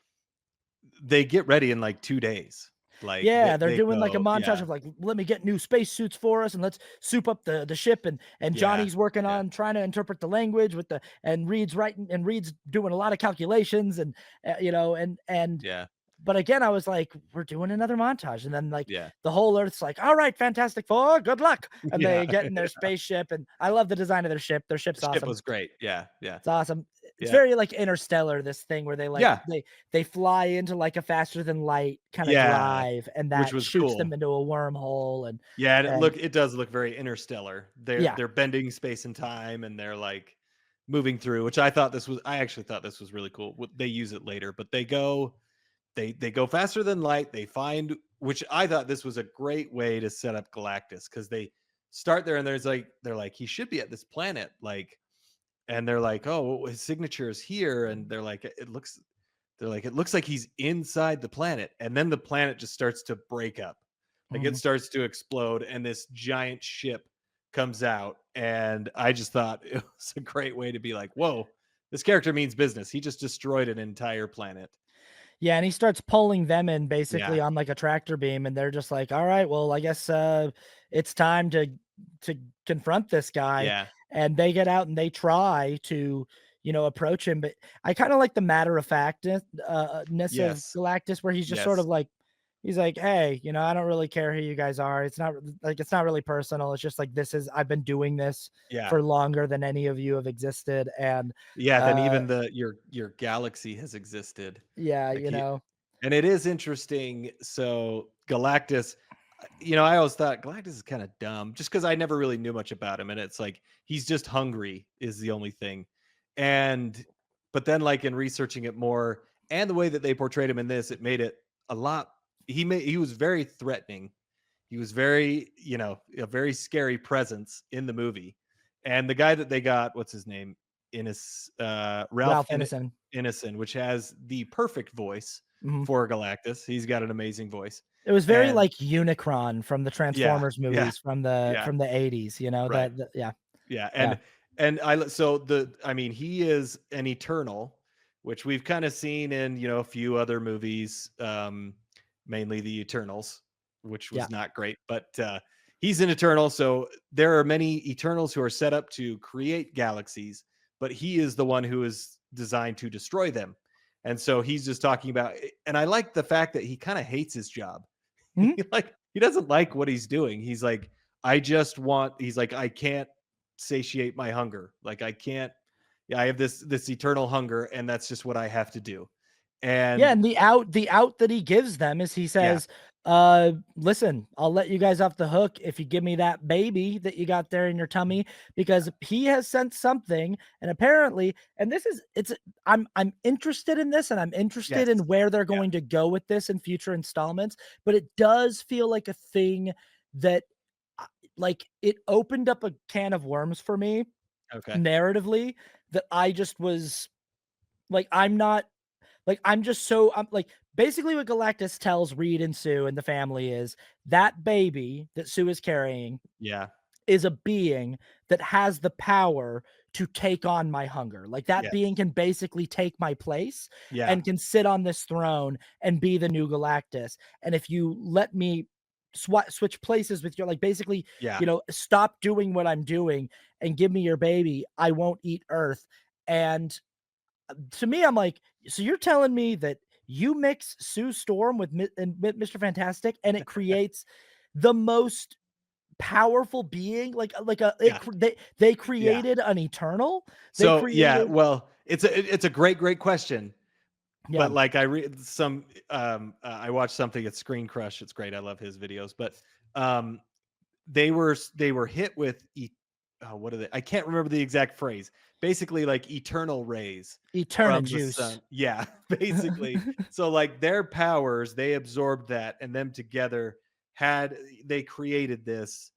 they get ready in like 2 days. Like Yeah, they're they doing like a go, montage yeah, of like, let me get new spacesuits for us and let's soup up the ship and yeah, Johnny's working yeah, on trying to interpret the language with the and Reed's writing and Reed's doing a lot of calculations and and yeah, but again, I was like, we're doing another montage. And then like yeah, the whole Earth's like, all right, Fantastic Four, good luck. And yeah. they get in their spaceship. And I love the design of their ship. Their The ship's ship awesome. was great. Yeah, yeah, It's awesome. It's yeah, very like Interstellar, this thing where they like yeah, they fly into like a faster than light kind of yeah, drive, and which that was shoots them cool. into a wormhole. Yeah, and And it does look very interstellar. yeah. They're bending space and time, and they're like moving through, which I thought this was, I actually thought this was really cool. They use it later, but they go faster than light. They find, which I thought this was a great way to set up Galactus, because they start there and they're like, he should be at this planet, like, and they're like, oh, well, his signature is here, and they're like, it looks like he's inside the planet, and then the planet just starts to break up, like it Mhm. starts to explode, and this giant ship comes out, and I just thought it was a great way to be like, whoa, this character means business. He just destroyed an entire planet. Yeah, and he starts pulling them in basically Yeah, on like a tractor beam, and they're just like, "All right, well, I guess it's time to confront this guy." yeah, And they get out and they try to, approach him. But I kind of like the matter of factness ness of yes, Galactus, where he's just sort yes, of like, he's like, "Hey, I don't really care who you guys are. It's not like it's not really personal. It's just like I've been doing this yeah, for longer than any of you have existed, and yeah. Then uh, even your galaxy has existed. yeah, Like he, you know." and it is interesting. So Galactus, I always thought Galactus is kind of dumb, just because I never really knew much about him. And it's like he's just hungry is the only thing. And but then, like, in researching it more, and the way that they portrayed him in this, it made it a lot. He was very threatening. He was very, a very scary presence in the movie. And the guy that they got, what's his name? Ralph Ralph Ineson. Ineson, which has the perfect voice Mhm. for Galactus. He's got an amazing voice. It was very And like Unicron from the yeah, Transformers yeah, movies from the yeah, from the '80s, right. yeah, Yeah, yeah, and so I mean, he is an Eternal, which we've kind of seen in, a few other movies, mainly the Eternals, which yeah. was not great, but he's an Eternal. So there are many Eternals who are set up to create galaxies, but he is the one who is designed to destroy them. And so he's just talking about, and I like the fact that he kind of hates his job. Mhm. He doesn't like what he's doing. He's like, he's like, I can't satiate my hunger. Like I can't, yeah, I have this eternal hunger, and that's just what I have to do. Yeah, And and the out that he gives them is he yeah, says, listen, I'll let you guys off the hook if you give me that baby that you got there in your tummy, because he has sent something, and apparently, and this is it's I'm interested in this, and I'm interested yes, in where they're yeah, going to go with this in future installments, but it does feel like a thing that like it opened up a can of worms for me okay, narratively, that I just was like, I'm not like, I'm like, basically what Galactus tells Reed and Sue and the family is that baby that Sue is carrying yeah, is a being that has the power to take on my hunger. Like that being yes, can basically take my place yeah, and can sit on this throne and be the new Galactus. And if you let me switch places with your, like, basically, yeah, stop doing what I'm doing and give me your baby, I won't eat Earth. And to me, I'm like, so you're telling me that you mix Sue Storm with Mr. Fantastic, and it creates the most powerful being, like a yeah, they yeah. created an Eternal. They So yeah, created well, it's a great question. yeah, But like I read some, I watched something at Screen Crush. It's great. I love his videos. But um, they were hit with what are they? I can't remember the exact phrase. Basically, like eternal rays Eterna from the juice. sun. Yeah, basically. So like their powers, they absorbed that, and them together they created this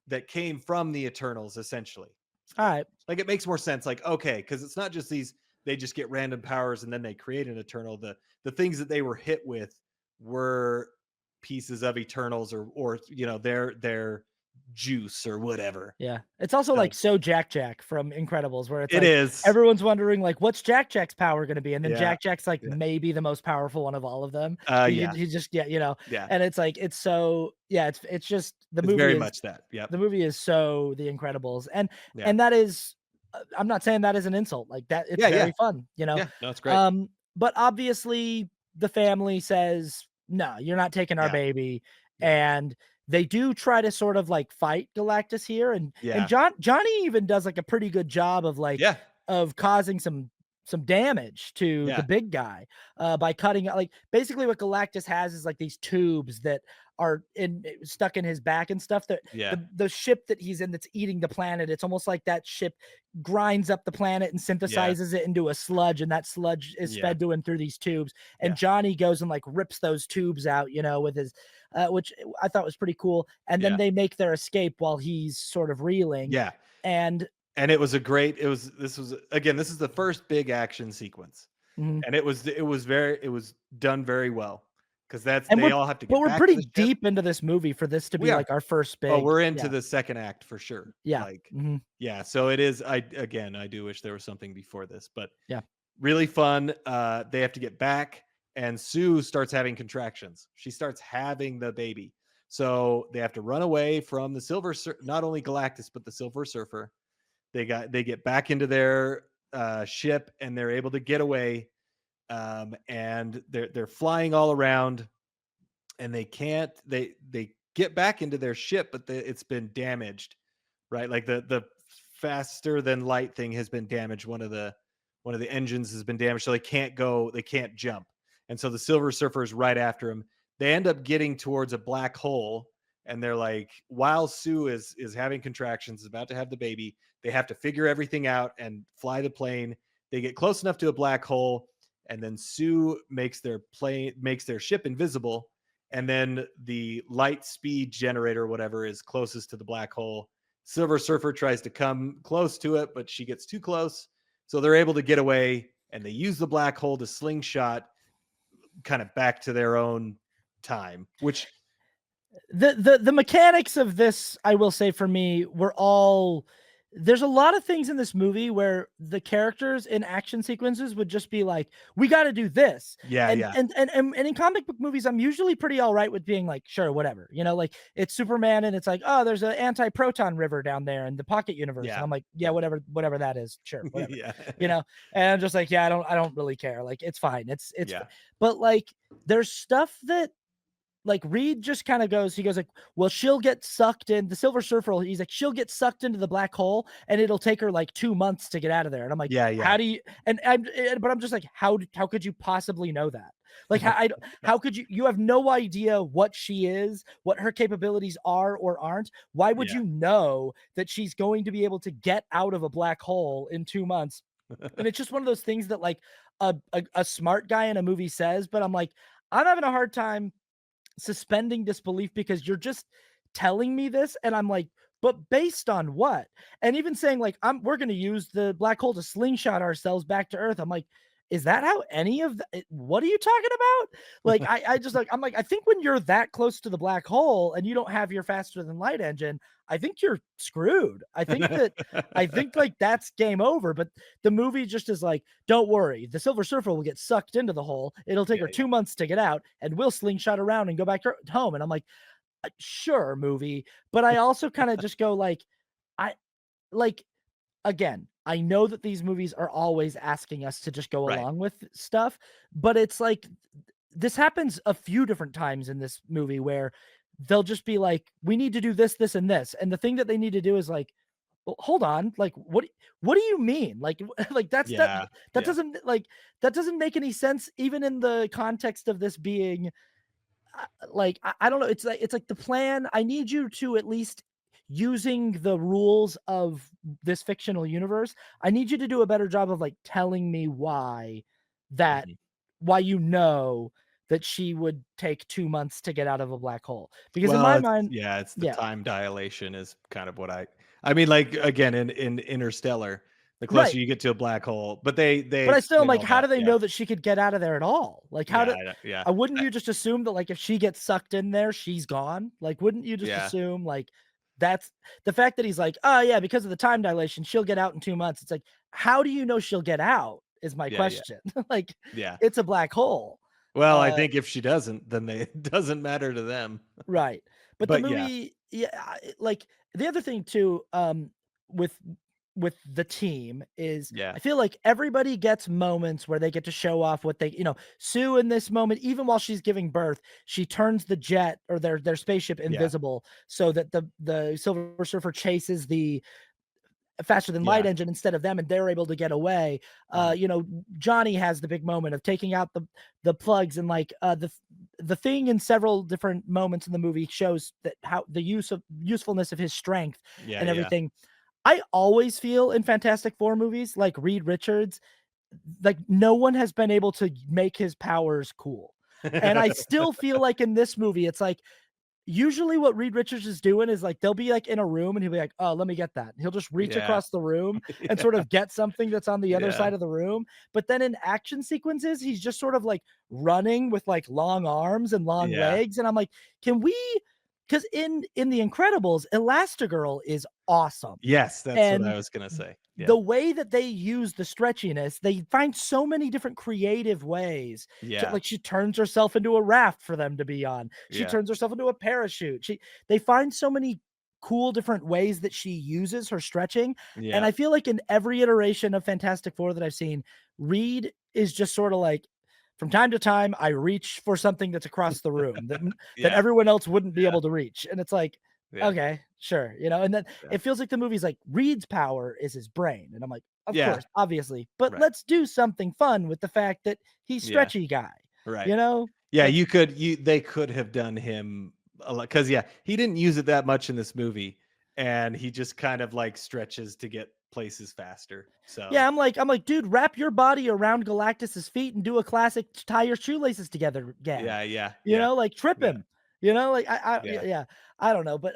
that came from the Eternals, essentially. Alright. Like it makes more sense. Like, okay, because it's not just these, they just get random powers and then they create an Eternal. The things that they were hit with were pieces of Eternals, or their juice or whatever. Yeah. It's also like So Jack Jack from Incredibles, where it's It like is. everyone's wondering like what's Jack Jack's power gonna be? And then Yeah. Jack Jack's like maybe the most powerful one of all of them. Yeah. He just you know, Yeah. and it's like it's so it's just It's very much that. Yep. the movie is so The Incredibles. Yeah. And that is I'm not saying that as an insult. Like that it's Yeah, yeah. very fun, you know. Yeah. No, it's great. But obviously the family says, "No, you're not taking our Yeah. baby." Yeah. And they do try to sort of like fight Galactus here, and Yeah. Johnny even does like a pretty good job of like Yeah. of causing some damage to the Yeah. big guy by cutting like basically what Galactus has is like these tubes that are stuck in his back and stuff that Yeah. the ship that he's in that's eating the planet, it's almost like that ship grinds up the planet and synthesizes it into a sludge, and that sludge is fed to him through these tubes, and Johnny goes and like rips those tubes out, you know, with his which I thought was pretty cool. And then they make their escape while he's sort of reeling. Yeah. And it was a great, this was again, this is the first big action sequence. And it was done very well. Because they all have to get we're back to pretty the ship. deep into this movie for this to be We are. like our first big. Oh, we're into the second act for sure. Yeah. Like, yeah. So it is. I do wish there was something before this, but yeah, really fun. They have to get back, and Sue starts having contractions. She starts having the baby, so they have to run away from the not only Galactus but the Silver Surfer. They get back into their ship, and they're able to get away. And they're flying all around, and they can't. They get back into their ship, but it's been damaged, right? Like the faster than light thing has been damaged. One of the engines has been damaged, so they can't go. They can't jump, and so the Silver Surfer is right after him. They end up getting towards a black hole, and they're like, while Sue is having contractions, is about to have the baby, they have to figure everything out and fly the plane. They get close enough to a black hole, and then Sue makes their ship invisible, and then the light speed generator, whatever, is closest to the black hole. Silver Surfer tries to come close to it, but she gets too close, so they're able to get away, and they use the black hole to slingshot kind of back to their own time. Which the mechanics of this, I will say, for me, were all. There's a lot of things in this movie where the characters in action sequences would just be like, we got to do this. And in comic book movies, I'm usually pretty all right with being like, sure, whatever, you know, like it's Superman and it's like, oh, there's an anti-proton river down there in the Pocket Universe. And I'm like, yeah, whatever that is. Sure. Whatever, you know? And I'm just like, yeah, I don't really care. Like, it's fine. It's, but like, there's stuff that, like Reed just kind of goes, he goes like, well, she'll get sucked in the Silver Surfer. He's like, she'll get sucked into the black hole and it'll take her like 2 months to get out of there. And I'm like, how do you, but I'm just like, how could you possibly know that? Like, how could you have no idea what she is, what her capabilities are or aren't. Why would you know that she's going to be able to get out of a black hole in 2 months? And it's just one of those things that like a smart guy in a movie says, but I'm like, I'm having a hard time suspending disbelief because you're just telling me this, and I'm like, but based on what? And even saying like, we're going to use the black hole to slingshot ourselves back to Earth. I'm like, is that how any of that? What are you talking about? Like, I just like, I'm like, I think when you're that close to the black hole and you don't have your faster than light engine, I think you're screwed. I think like that's game over. But the movie just is like, don't worry, the Silver Surfer will get sucked into the hole. It'll take her 2 months to get out, and we'll slingshot around and go back to home. And I'm like, sure, movie. But I also kind of just go like, again, I know that these movies are always asking us to just go along with stuff, but it's like this happens a few different times in this movie where they'll just be like, we need to do this, this, and this. And the thing that they need to do is like, well, hold on, like what do you mean? Like that doesn't that doesn't make any sense, even in the context of this being like, I don't know. It's like the plan. I need you to at least, using the rules of this fictional universe, I need you to do a better job of like telling me why you know that she would take 2 months to get out of a black hole. Because in my mind, it's the time dilation is kind of what I mean, like again in Interstellar, the closer you get to a black hole, but I still am like, how do they know that she could get out of there at all? Like, wouldn't you just assume that like if she gets sucked in there, she's gone? Like, wouldn't you just assume like that's the fact that he's like, "Oh, yeah, because of the time dilation, she'll get out in 2 months." It's like, how do you know she'll get out is my Yeah, yeah, question. Like, yeah. it's a black hole. Well, I Uh, think if she doesn't, then it doesn't matter to them. right. But the But yeah, movie, yeah, like, the other thing too, with the team is yeah, I feel like everybody gets moments where they get to show off what they, Sue in this moment, even while she's giving birth, she turns the jet or their spaceship yeah, invisible so that the Silver Surfer chases the faster than light yeah, engine instead of them, and they're able to get away. mhm, Johnny has the big moment of taking out the plugs, and like the thing in several different moments in the movie shows that how the usefulness of his strength yeah, and yeah, everything. I always feel in Fantastic Four movies, like Reed Richards, like no one has been able to make his powers cool. And I still feel like in this movie, it's like usually what Reed Richards is doing is like they'll be like in a room and he'll be like, "Oh, let me get that." He'll just reach yeah, across the room and sort yeah, of get something that's on the other yeah, side of the room. But then in action sequences, he's just sort of like running with like long arms and long yeah. legs. And I'm like, can we? Because in The Incredibles, Elastigirl is awesome. Yes, that's what I And was gonna say. Yeah, the way that they use the stretchiness, they find so many different creative ways to yeah, like she turns herself into a raft for them to be on. She yeah, turns herself into a parachute. They find so many cool different ways that she uses her stretching. And yeah, I feel like in every iteration of Fantastic Four that I've seen, Reed is just sort of like from time to time I reach for something that's across the room that yeah, everyone else wouldn't be yeah, able to reach. And it's like, yeah, okay, sure, and then yeah, it feels like the movie's like Reed's power is his brain, and I'm like, of yeah, course, obviously, but right, let's do something fun with the fact that he's yeah, stretchy guy, right. you know? Yeah, That's they could have done him a lot because yeah, he didn't use it that much in this movie, and he just kind of like stretches to get places faster. yeah, So I'm like, dude, wrap your body around Galactus's feet and do a classic tie your shoelaces together gag, yeah, yeah, yeah, like trip yeah, him, like yeah. yeah, I don't know, but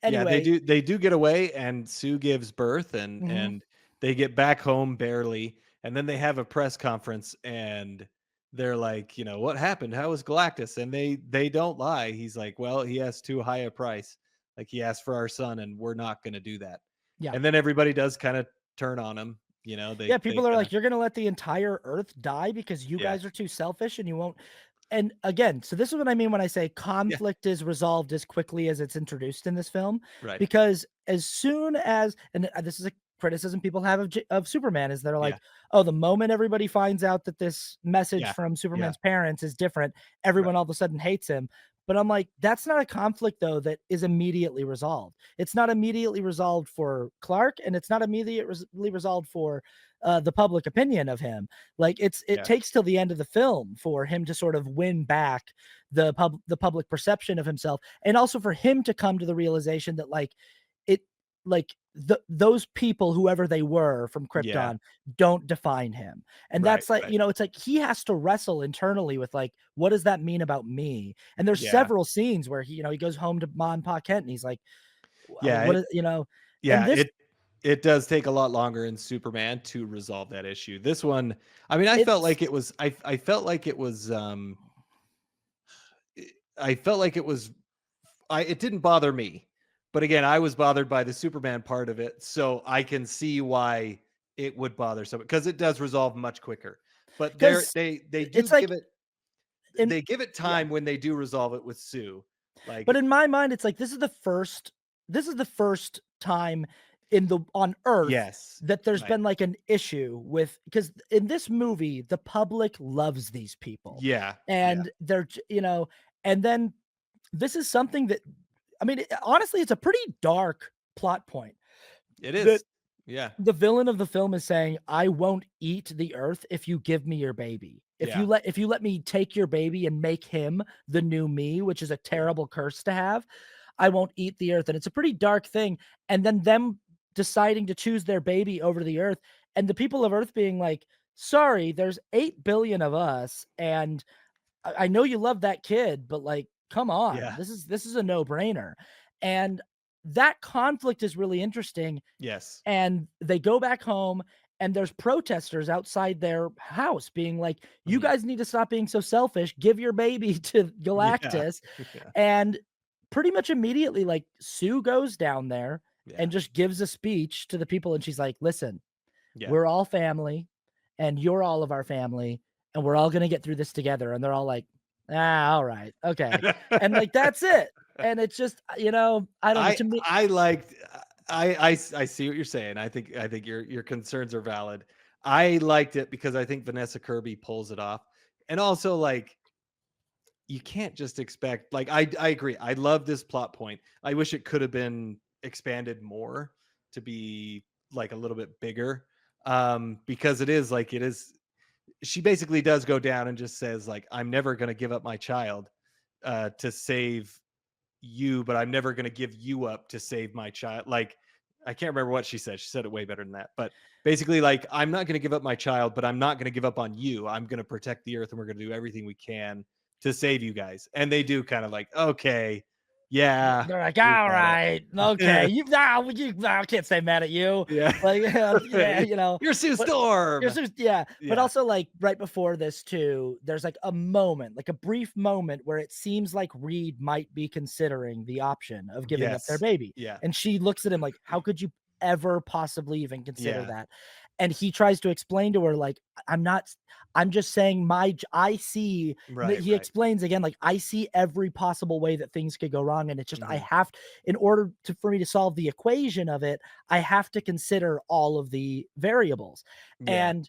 Yeah, anyway, they do get away and Sue gives birth mhm. and they get back home barely and then they have a press conference and they're like, "What happened? How was Galactus?" And they don't lie. He's like, "Well, he asked too high a price. Like he asked for our son and we're not going to do that." Yeah. And then everybody does kind of turn on him, Yeah, they people are kind of like, "You're gonna let the entire Earth die because you yeah. guys are too selfish and you won't." And again, so this is what I mean when I say Yeah, conflict is resolved as quickly as it's introduced in this film, right. because as soon as and this is a criticism people have of Superman is they're Yeah. like, "Oh, the moment everybody finds out that this message Yeah. from Yeah. Superman's parents is different, Right. everyone all of a sudden hates him." But I'm like, that's not a conflict though that is immediately resolved. It's not immediately resolved for Clark, and it's not immediately resolved for the public opinion of him. Like it Yeah. takes till the end of the film for him to sort of win back the public perception of himself, and also for him to come to the realization that it those people, whoever they were from Yeah. Krypton, don't define him. And Right. that's like, Right. it's like he has to wrestle internally with like, what does that mean about me? And there's Yeah. several scenes where he goes home to Ma and Pa Kent and he's like, Yeah. what It is, and Yeah, this it does take a lot longer in Superman to resolve that issue. This one, I mean, it's I felt like it was I felt like it was it didn't bother me. But again, I was bothered by the Superman part of it, so I can see why it would bother someone because it does resolve much quicker. But because they do it's give like it in they give it yeah. time when they do resolve it with Sue. But Like, in my mind, it's like this is the first time on Earth yes, that there's right. been like an issue with, because in this movie, the public loves these people. Yeah, yeah. And and then this is something that I mean, honestly, it's a pretty dark plot point It that is. Yeah, the villain of the film is saying, "I won't eat the earth if you give me your baby. yeah, If you let me take your baby and make him the new me, which is a yeah, terrible curse to have, I won't eat the earth." And it's a pretty dark thing. And then them deciding to choose their baby over the earth, and the people of Earth being like, "Sorry, there's 8 billion of us, and I know you love that kid, but like, come on, yeah. this is a no-brainer." And that conflict is really interesting, Yes. and they go back home and there's protesters outside their house being like, "You Mhm. guys need to stop being so selfish, give your baby to Yeah. Galactus." Yeah. And pretty much immediately, like, Sue goes down there Yeah. and just gives a speech to the people, and she's like, "Listen, Yeah. we're all family, and you're all of our family, and we're all gonna get through this together." And they're all like, "Ah, all right, okay." And, like, that's it. And it's just, I don't know, to me. I liked I see what you're saying. I think your concerns are valid. I liked it because I think Vanessa Kirby pulls it off. And also, like, you can't just expect, like, I agree. I love this plot point. I wish it could have been expanded more to be like a little bit bigger. Because it is she basically does go down and just says, like, I'm never going to give up my child to save you, but I'm never going to give you up to save my child. Like, I can't remember what she said. She said it way better than that. But basically, like, I'm not going to give up my child, but I'm not going to give up on you. I'm going to protect the earth, and we're going to do everything we can to save you guys. And they do kind of like, okay, yeah, They're like, we "All got right, okay, it. I can't stay mad at you." Yeah. Like, yeah, You're Sue but Storm. yeah, but Yeah. also, like, right before this too, there's, like, a moment, like, a brief moment where it seems like Reed might be considering the option of giving up their Yes. baby, Yeah. and she looks at him like, "How could you ever possibly even consider Yeah. that?" And he tries to explain to her, like, "I'm not I'm just saying I see." Right. He Right. explains again, like, "I see every possible way that things could go wrong, and it's just I Mhm. have in order to for me to solve the equation of it, I have to consider all of the variables." Yeah. And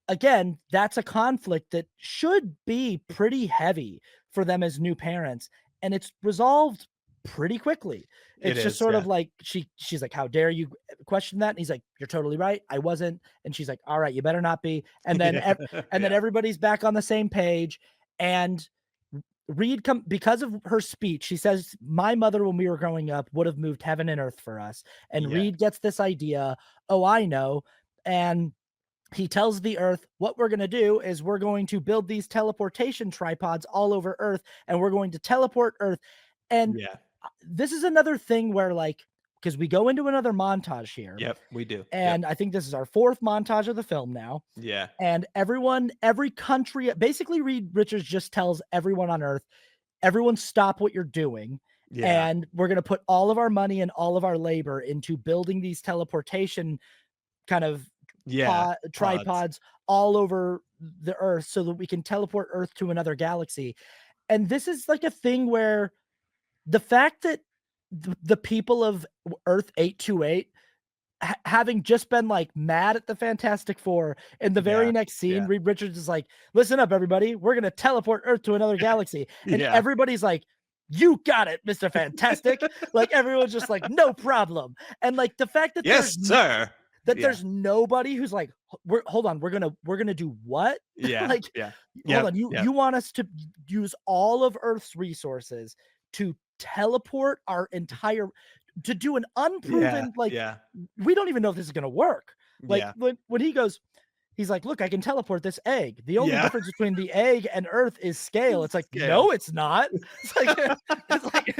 again, that's a conflict that should be pretty heavy for them as new parents, and it's resolved pretty quickly. It It's just is. sort Yeah. of like she's like, "How dare you question that?" And he's like, "You're totally right. I wasn't." And she's like, "All right, you better not be." And then Yeah. and then Yeah. everybody's back on the same page. And Reed come because of her speech, she says, "My mother, when we were growing up, would have moved heaven and earth for us." And Yeah. Reed gets this idea, "Oh, I know." And he tells the earth, "What we're going to do is we're going to build these teleportation tripods all over earth, and we're going to teleport earth." And Yeah. this is another thing where, like, because we go into another montage here, Yep. We do. Yep. and I think this is our fourth montage of the film now. Yeah. And every country, basically, Reed Richards just tells everyone on earth, "Everyone stop what you're doing. Yeah. And we're going to put all of our money and all of our labor into building these teleportation kind of Yeah. Pods. tripods all over the earth so that we can teleport earth to another galaxy." And this is like a thing where the fact that the people of earth 828, having just been like mad at the Fantastic Four, in the very Yeah. next scene, Yeah. Reed Richards is like, "Listen up, everybody, we're gonna teleport earth to another galaxy." And Yeah. everybody's like, "You got it, Mr. Fantastic." Like, everyone's just like, "No problem." And like the fact that Yes, sir. Yeah. there's nobody who's like, We're hold on, we're gonna do what?" Yeah. Like, Yeah. hold Yep. on, you Yep. you want us to use all of Earth's resources to teleport our entire to do an Yeah. unproven, like, Yeah. we don't even know if this is gonna work. Like, Yeah. when he goes, he's like, "Look, I can teleport this egg. The only Yeah. difference between the egg and Earth is scale." It's like, Scale. "No, it's not." It's like it's like,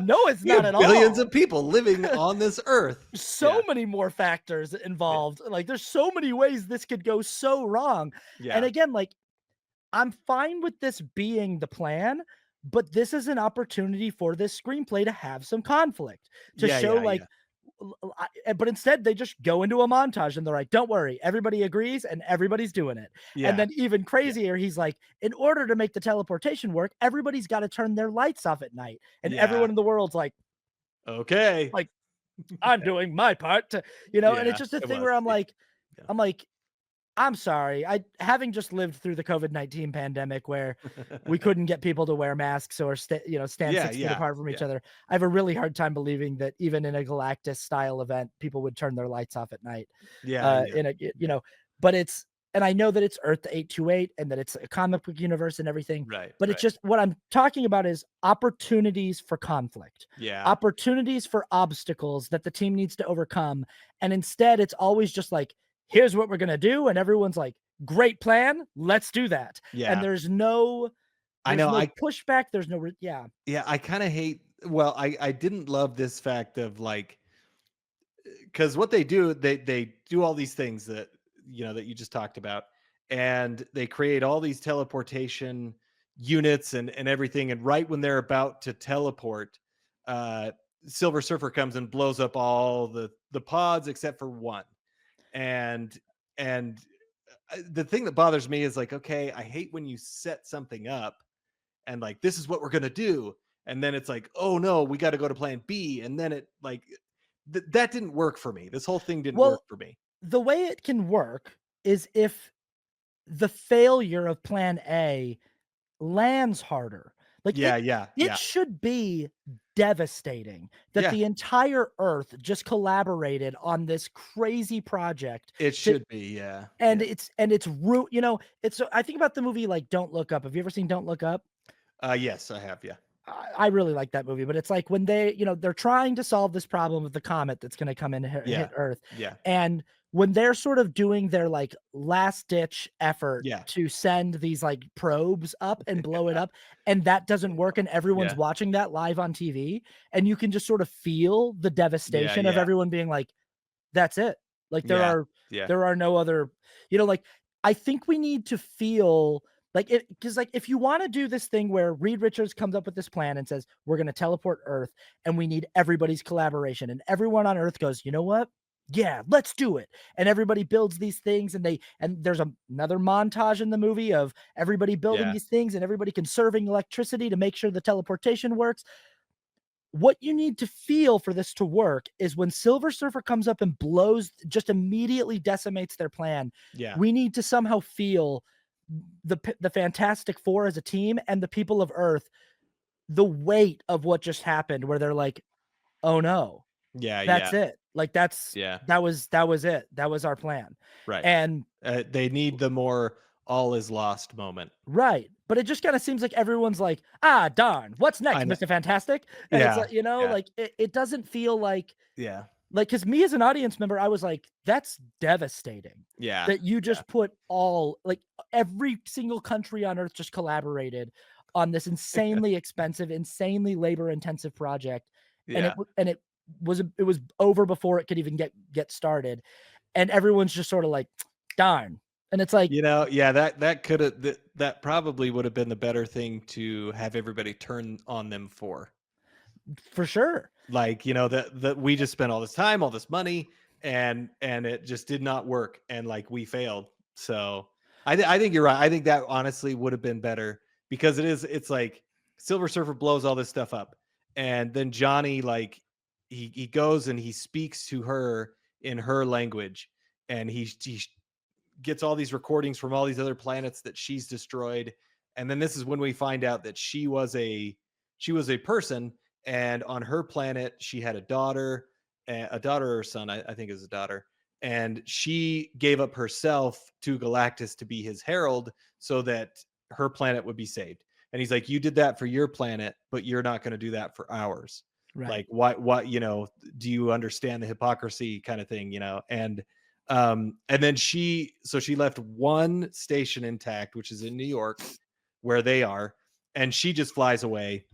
"No, it's We not at have billions all." of people living on this earth. So Yeah. many more factors Yeah. involved. Like, there's so many ways this could go so wrong. And Yeah. again, like, I'm fine with this being the plan, but this is an opportunity for this screenplay to have some conflict, to Yeah. show Yeah. like, Yeah. but instead they just go into a montage and they're like, "Don't worry, everybody agrees and everybody's doing it." And Yeah. then even Yeah. crazier, he's like, "In order to make the teleportation work, everybody's got to turn their lights off at night." And Yeah. everyone in the world's Okay. like, "I'm doing my part to," and it's Yeah. just a It thing was. where Yeah. I'm like, "I'm sorry. I having just lived through the COVID-19 pandemic where we Yeah. couldn't get people to wear masks or stand Yeah. 6 feet Yeah. apart from each Yeah. other. I have a really hard time believing that even in a Galactus style event, people would turn their lights off at night." Yeah. Yeah. In a Yeah. but it's and I know that it's Earth 828 and that it's a comic book universe and everything, Right. but it's Right. just what I'm talking about is opportunities for conflict, Yeah. opportunities for obstacles that the team needs to overcome, and instead it's always just like, "Here's what we're gonna do," and everyone's like, "Great plan, let's do that." And Yeah. I there's know. no I pushback, there's no re yeah. Yeah. I kind of hate. Well, I didn't love this fact of, like, because what they do all these things that that you just talked about, and they create all these teleportation units and everything, and right when they're about to teleport, uh, Silver Surfer comes and blows up all the pods except for one. And and the thing that bothers me is like, okay, I hate when you set something up and like this is what we're gonna do, and then it's like, oh no, we got to go to plan B, and then it like that didn't work for me. This whole thing didn't work Well, for me. the way it can work is if the failure of plan A lands harder. Like Yeah, yeah, it yeah, should be devastating that yeah. the entire earth just collaborated on this crazy project It to should be, yeah, and yeah. it's root, you know, it's so I think about the movie like Don't Look Up. Have you ever seen Don't Look Up? Yes, I have, yeah, I really like that movie, but it's like when they, you know, they're trying to solve this problem with the comet that's going to come in and hit yeah, Earth. yeah, And when they're sort of doing their like last ditch effort yeah, to send these like probes up and blow it up, and that doesn't work, and everyone's yeah, watching that live on TV, and you can just sort of feel the yeah, devastation of yeah, everyone being like, that's it. Like yeah, yeah, there are no other, you know, like I think we need to feel like it because like if you want to do this thing where Reed Richards comes up with this plan and says, we're gonna teleport Earth and we need everybody's collaboration, and everyone on Earth goes, you know what? Yeah, let's do it. And everybody builds these things, and there's another montage in the movie of everybody building yeah, these things and everybody conserving electricity to make sure the teleportation works. What you need to feel for this to work is when Silver Surfer comes up and blows, just immediately decimates their plan. yeah, We need to somehow feel the Fantastic Four as a team and the people of Earth, the weight of what just happened, where they're like, "Oh no, yeah, that's yeah, it. Like yeah. that was it. That was our plan." Right. And They need the more all is lost moment. right, but it just kind of seems like everyone's like, "Ah, darn, what's I next, know. Mr. Fantastic?" And it's Yeah, like, you know, yeah, like it doesn't feel yeah, like, because me as an audience member, I was like, "That's devastating yeah, that you yeah, just put all like, every single country on Earth just collaborated on this insanely expensive, insanely labor-intensive project, and yeah. it was over before it could even get started, and everyone's just sorta like, "Darn." And it's like, Yeah, that could have that probably would have been the better thing to have everybody turn on them for. for sure. Like, that we just spent all this time, all this money, and it just did not work, and like we failed. So I think you're right. I think that honestly would have been better because it's like Silver Surfer blows all this stuff up, and then Johnny like he goes and he speaks to her in her language, and he gets all these recordings from all these other planets that she's destroyed, and then this is when we find out that she was a person, and on her planet she had a daughter or son, I think is a daughter, and she gave up herself to Galactus to be his herald so that her planet would be saved. And he's like, you did that for your planet, but you're not going to do that for ours. Right. Like, what do you understand the hypocrisy kind of thing, and then she left one station intact, which is in New York, where they are, and she just flies away.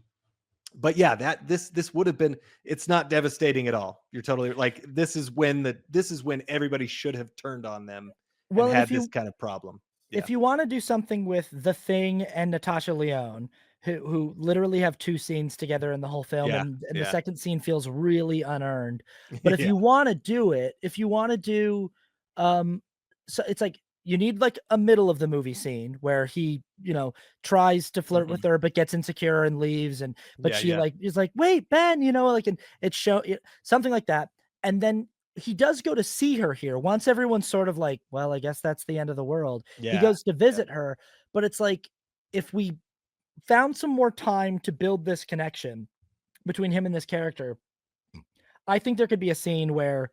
But yeah, this would have been, it's not devastating at all. You're totally like, this is when everybody should have turned on them and Well, and had this kind of problem. Yeah. if you wanna do something with The Thing and Natasha Lyonne, who literally have 2 scenes together in the whole film, Yeah. and the Yeah. second scene feels really unearned. But if Yeah. you wanna do it, if you wanna do, um so it's like, you need, like, a middle of the movie scene where he, you know, tries to flirt with Mhm. her, but gets insecure and leaves, but Yeah. she, Yeah. like, is like, "Wait, Ben," you know, like, and it show something like that, and then he does go to see her here once everyone's sort of like, well, I guess that's the end of the world. He Yeah. goes to Yeah. visit her, but it's like, if we found some more time to build this connection between him and this character, I think there could be a scene where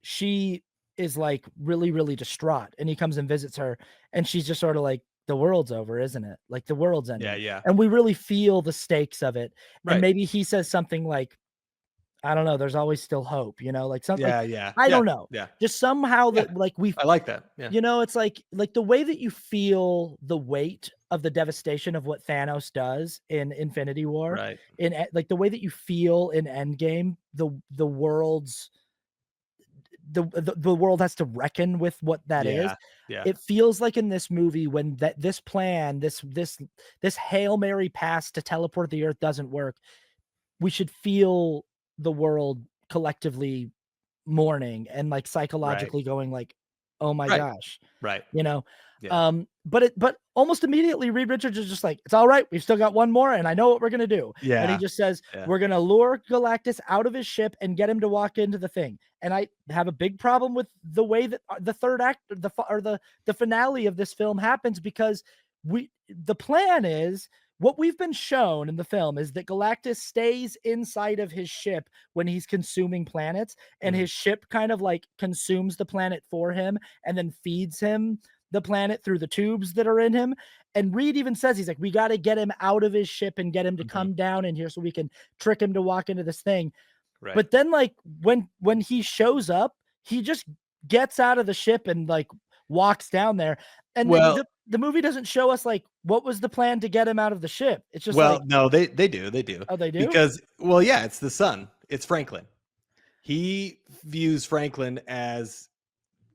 she is like really, really distraught and he comes and visits her and she's just sort of like, the world's over, isn't it? Like the world's Yeah. ending. Yeah. And we really feel the stakes of it. And Right. maybe he says something like, I don't know, there's always still hope, you know, like something like, Yeah. Yeah. I Yeah. don't know. Yeah. Just somehow Yeah. that like we, I like that. Yeah. you know, it's like the way that you feel the weight of the devastation of what Thanos does in Infinity War, Right. like the way that you feel in Endgame, the world's the world has to reckon with what that is. Yeah. Yeah. It feels like in this movie when this plan, this Hail Mary pass to teleport the Earth doesn't work, we should feel the world collectively mourning and like Right. psychologically going like, "Oh my Right. gosh," Right. you know? Yeah. But almost immediately Reed Richards is just like, "It's all right. We've still got one more, and I know what we're gonna do." And he Yeah. just says, Yeah. "We're gonna lure Galactus out of his ship and get him to walk into the thing." And I have a big problem with the way that the third act, the finale of this film happens because the plan is what we've been shown in the film is that Galactus stays inside of his ship when he's consuming planets, and Mhm. his ship kind of like consumes the planet for him and then feeds him the planet through the tubes that are in him. And Reed even says, he's like, we got to get him out of his ship and get him to Mhm. come down in here so we can trick him to walk into this thing. Right. But then like when he shows up, he just gets out of the ship and like walks down there. And Well the movie doesn't show us like what was the plan to get him out of the ship. It's just well, like, no, they do. oh, they do? Because well, yeah, it's the son. It's Franklin. He views Franklin as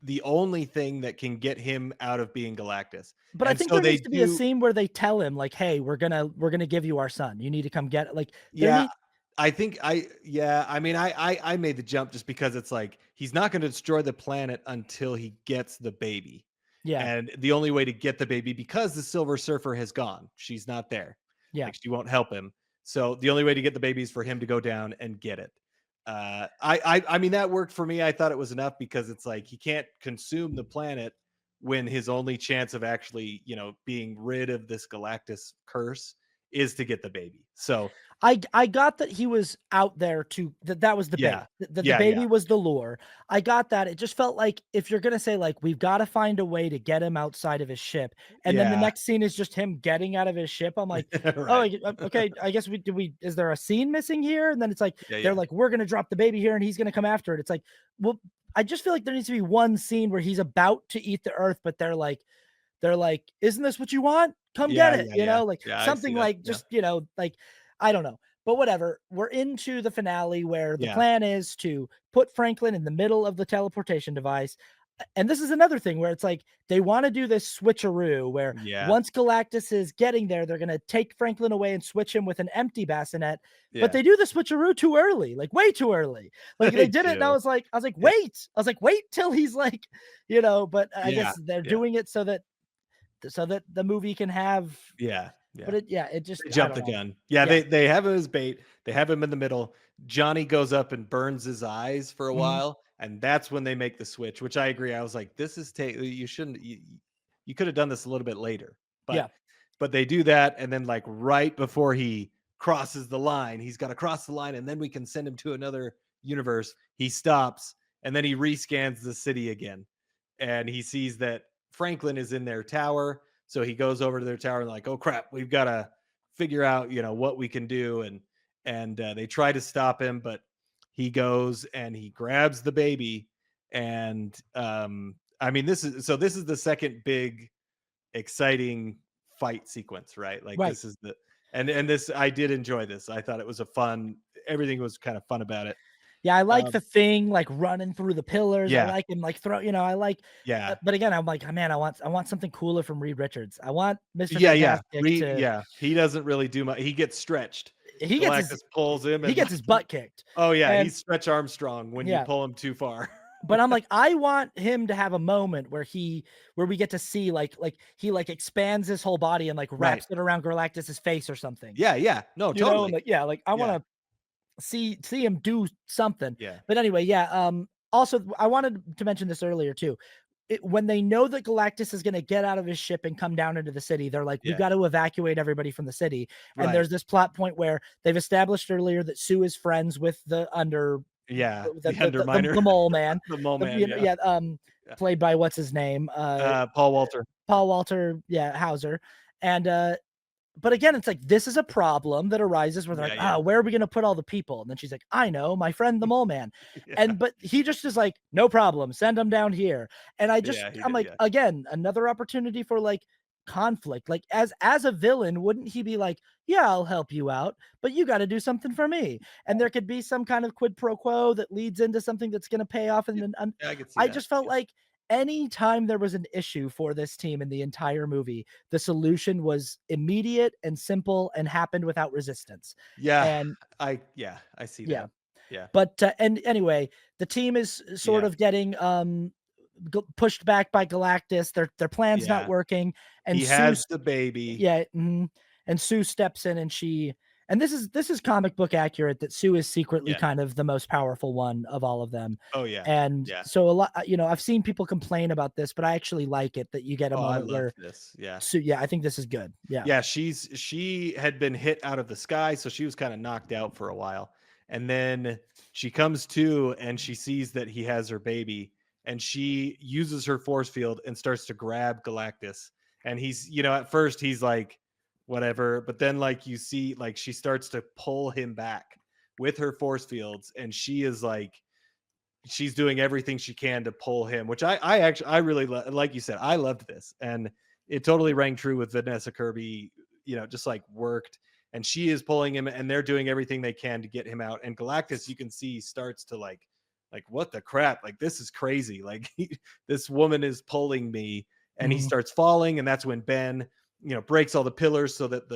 the only thing that can get him out of being Galactus. But I And think so there they needs to be a do scene where they tell him like, "Hey, we're gonna give you our son. You need to come get it." Like there yeah, need I think I yeah, I mean I made the jump just because it's like he's not going to destroy the planet until he gets the baby. Yeah, And the only way to get the baby because the Silver Surfer has gone. She's not there. yeah. Like she won't help him. So the only way to get the baby is for him to go down and get it. I mean that worked for me. I thought it was enough because it's like he can't consume the planet when his only chance of actually, being rid of this Galactus curse is to get the baby. So I got that he was out there to that was the yeah, bait. The yeah, yeah, baby was the lure. I got that. It just felt like if you're gonna say like we've got to find a way to get him outside of his ship, and then the yeah. next scene is just him getting out of his ship. I'm like, oh, Right. okay. I guess we is there a scene missing here? And then it's like Yeah, they're yeah. like we're gonna drop the baby here, and he's gonna come after it. It's like, well, I just feel like there needs to be one scene where he's about to eat the Earth, but they're like, "Isn't this what you want? Come get Yeah, it." yeah, yeah. Like Yeah, I see something that. like Yeah. just, like I don't know. But whatever. We're into the finale where the Yeah. plan is to put Franklin in the middle of the teleportation device. And this is another thing where it's like they want to do this switcheroo where Yeah. once Galactus is getting there, they're going to take Franklin away and switch him with an empty bassinet. But Yeah. they do the switcheroo too early, like way too early. Like They they did it, and I do. was like, I was like, Yeah. wait. I was like, wait till he's like, but I Yeah. guess they're Yeah. doing it so that the movie can have Yeah. Yeah. but it just They I jump don't the know. gun. Yeah, Yeah. they have him as bait. They have him in the middle. Johnny goes up and burns his eyes for a Mhm. while, and that's when they make the switch, which I agree. I was like, this is you shouldn't you could have done this a little bit later. Yeah. But they do that, and then like right before he crosses the line, he's got to cross the line, and then we can send him to another universe. He stops, and then he rescans the city again, and he sees that Franklin is in their tower. So he goes over to their tower and like, oh crap, we've got to figure out, what we can do. And they try to stop him, but he goes and he grabs the baby. And I mean, this is the second big exciting fight sequence, right? Like Right. this is the and this I did enjoy this. I thought it was a fun. Everything was kind of fun about it. Yeah, I like the Um, thing, like, running through the pillars. I yeah, like him, like, I like yeah. but again, I'm like, "Oh, man, I want something cooler from Reed Richards. I want Mr. Yeah, yeah. Fantastic to." Yeah, he doesn't really do much. He gets stretched. He gets his Galactus pulls him he and gets his like butt kicked, oh yeah, and he's Stretch Armstrong when you yeah, pull him too far. but I'm like, I want him to have a moment where we get to see, he, expands his whole body and, Right. wraps it around Galactus's face or something, Yeah, yeah. No, And, totally. yeah, I Yeah. wanna see him do something. Yeah. But anyway, yeah, also, I wanted to mention this earlier too. When they know that Galactus is gonna get out of his ship and come down into the city, they're like, "We've Yeah. got to evacuate everybody from the city." And Right. there's this plot point where they've established earlier that Sue is friends with the Yeah. the The the the the Underminer. the mole man, The Mole Man, yeah. yeah, Yeah. played by what's his name? Paul Walter. Paul Walter, yeah, Hauser. And, but again, it's like this is a problem that arises where they're Yeah, like, yeah. where are we gonna put all the people? And then she's like, I know, my friend the mole man. Yeah. And but he just is like, no problem, send him down here. And Yeah, he I'm did, like, yeah. again, another opportunity for like conflict. Like as a villain, wouldn't he be like, yeah, I'll help you out, but you got to do something for me? And there could be some kind of quid pro quo that leads into something that's gonna pay off. Yeah, And then yeah, I could see I that. just felt Yeah. like anytime there was an issue for this team in the entire movie, the solution was immediate and simple and happened without resistance. Yeah, And I see yeah, that. Yeah, but and anyway, the team is sort yeah, of getting pushed back by Galactus. Their plan's not yeah. working, and He has the baby. yeah, and Sue steps in and and this is comic book accurate that Sue is secretly Yeah. kind of the most powerful one of all of them. Oh yeah, And yeah. so a lot, I've seen people complain about this, but I actually like it that you get a Oh, I moment love where this. Yeah. Sue, yeah, I think this is good. Yeah. Yeah, she had been hit out of the sky, so she was kind of knocked out for a while. And then she comes to and she sees that he has her baby and she uses her force field and starts to grab Galactus. And he's, at first he's like whatever, but then like you see like she starts to pull him back with her force fields and she is like she's doing everything she can to pull him, which I actually I really like you said, I loved this, and it totally rang true with Vanessa Kirby. Just like worked, and she is pulling him, and they're doing everything they can to get him out. And Galactus, you can see, starts to like what the crap, like this is crazy, like this woman is pulling me, and he Mhm. starts falling, and that's when Ben, breaks all the pillars so that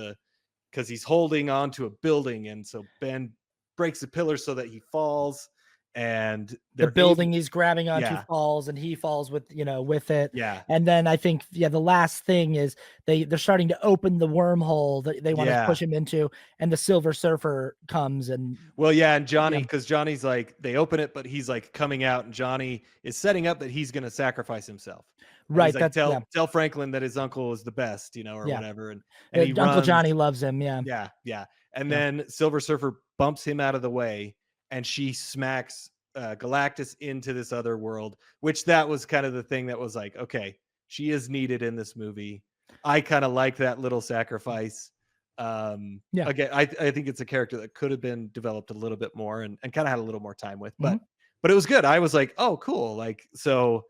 because he's holding on to a building, and so Ben breaks the pillars so that he falls and The they're able. building he's grabbing onto Yeah, falls and he falls with it. yeah, And then I think, yeah, the last thing is they're starting to open the wormhole that they want to yeah. push him into, and the Silver Surfer comes and Well, yeah, and yeah, Johnny, because Johnny's like they open it, but he's like coming out, and Johnny is setting up that he's going to sacrifice himself, and he's right. like, That yeah, tell Franklin that his uncle is the best, or yeah. whatever, and he Uncle runs. Johnny loves him. Yeah, Yeah, yeah, and yeah. then Silver Surfer bumps him out of the way, and she smacks Galactus into this other world, which that was kind of the thing that was like, okay, she is needed in this movie. I kind of like that little sacrifice. Yeah. Again, I think it's a character that could have been developed a little bit more and kind of had a little more time with, Mhm. but it was good. I was like, oh, cool. Like, so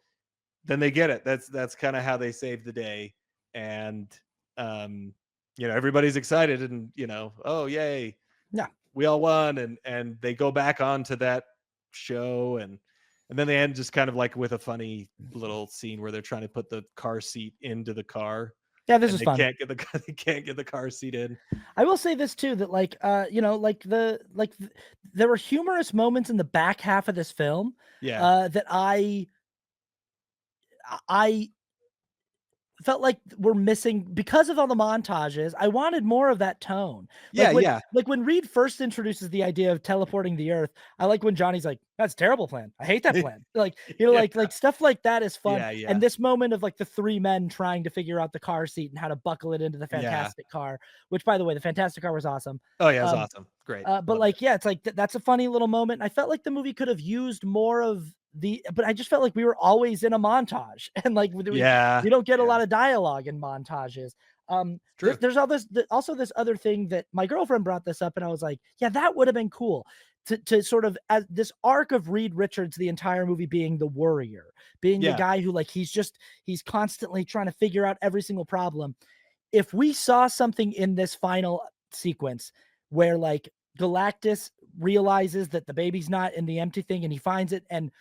then they get it. That's kind of how they save the day. And um, everybody's excited and oh yay, Yeah. we all won, and they go back onto that show, and then they end just kind of like with a funny little scene where they're trying to put the car seat into the car Yeah, this and is fun. they can't get the car seat in. I will say this too, that there were humorous moments in the back half of this film Yeah. that I felt like we're missing because of all the montages. I wanted more of that tone. Yeah, yeah. Like when Reed first introduces the idea of teleporting the Earth, I like when Johnny's like, "That's a terrible plan. I hate that plan." Like, Yeah. like stuff like that is fun. Yeah, yeah. And this moment of like the three men trying to figure out the car seat and how to buckle it into the Yeah. Fantastic Car, which by the way, the Fantastic Car was awesome. Oh, yeah, it's Um, awesome. Great. but Loved it. like, yeah, it's like that's a funny little moment. I felt like the movie could have used more of but I just felt like we were always in a montage, and like Yeah. we don't get a Yeah. lot of dialogue in montages. True. There's all this also this other thing that my girlfriend brought this up, and I was like, yeah, that would have been cool to sort of as this arc of Reed Richards, the entire movie being the worrier, being the Yeah. guy who like he's constantly trying to figure out every single problem. If we saw something in this final sequence where like Galactus realizes that the baby's not in the empty thing and he finds it, and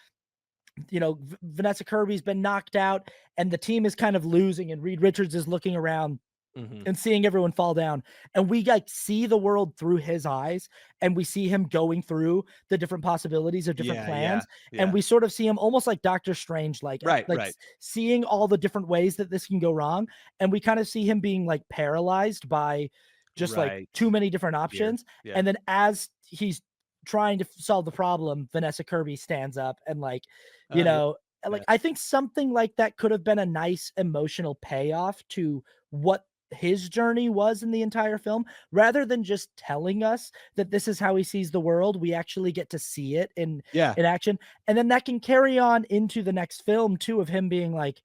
Vanessa Kirby's been knocked out and the team is kind of losing, and Reed Richards is looking around Mhm. and seeing everyone fall down, and we like see the world through his eyes, and we see him going through the different possibilities of different Yeah, yeah. plans, and Yeah. we sort of see him almost like Doctor Strange, Right, right. seeing all the different ways that this can go wrong, and we kind of see him being like paralyzed by just like Right. too many different Here. options. Yeah. And then as he's trying to solve the problem, Vanessa Kirby stands up and like, you Yeah. know, Yeah. like I think something like that could have been a nice emotional payoff to what his journey was in the entire film, rather than just telling us that this is how he sees the world. We actually get to see it Yeah. in action, and then that can carry on into the next film too, of him being like,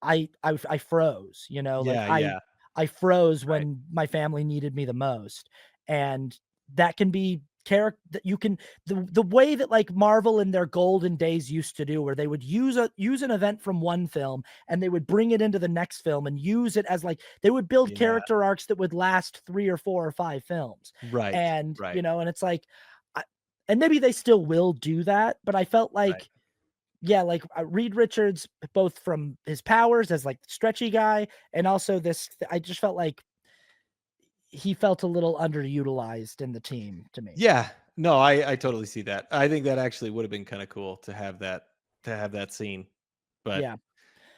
I froze, like Yeah, yeah. I froze Right. when my family needed me the most. And that can be character that you can the way that like Marvel in their golden days used to do, where they would use an event from one film and they would bring it into the next film and use it as like they would build Yeah. character arcs that would last 3 or 4 or 5 films. Right. And, Right. and it's like I, and maybe they still will do that, but I felt Right. like Yeah, like Reed Richards, both from his powers as like stretchy guy, and also this. I just felt like he felt a little underutilized in the team to me. Yeah. No, I totally see that. I think that actually would have been kind of cool to have that scene. But Yeah.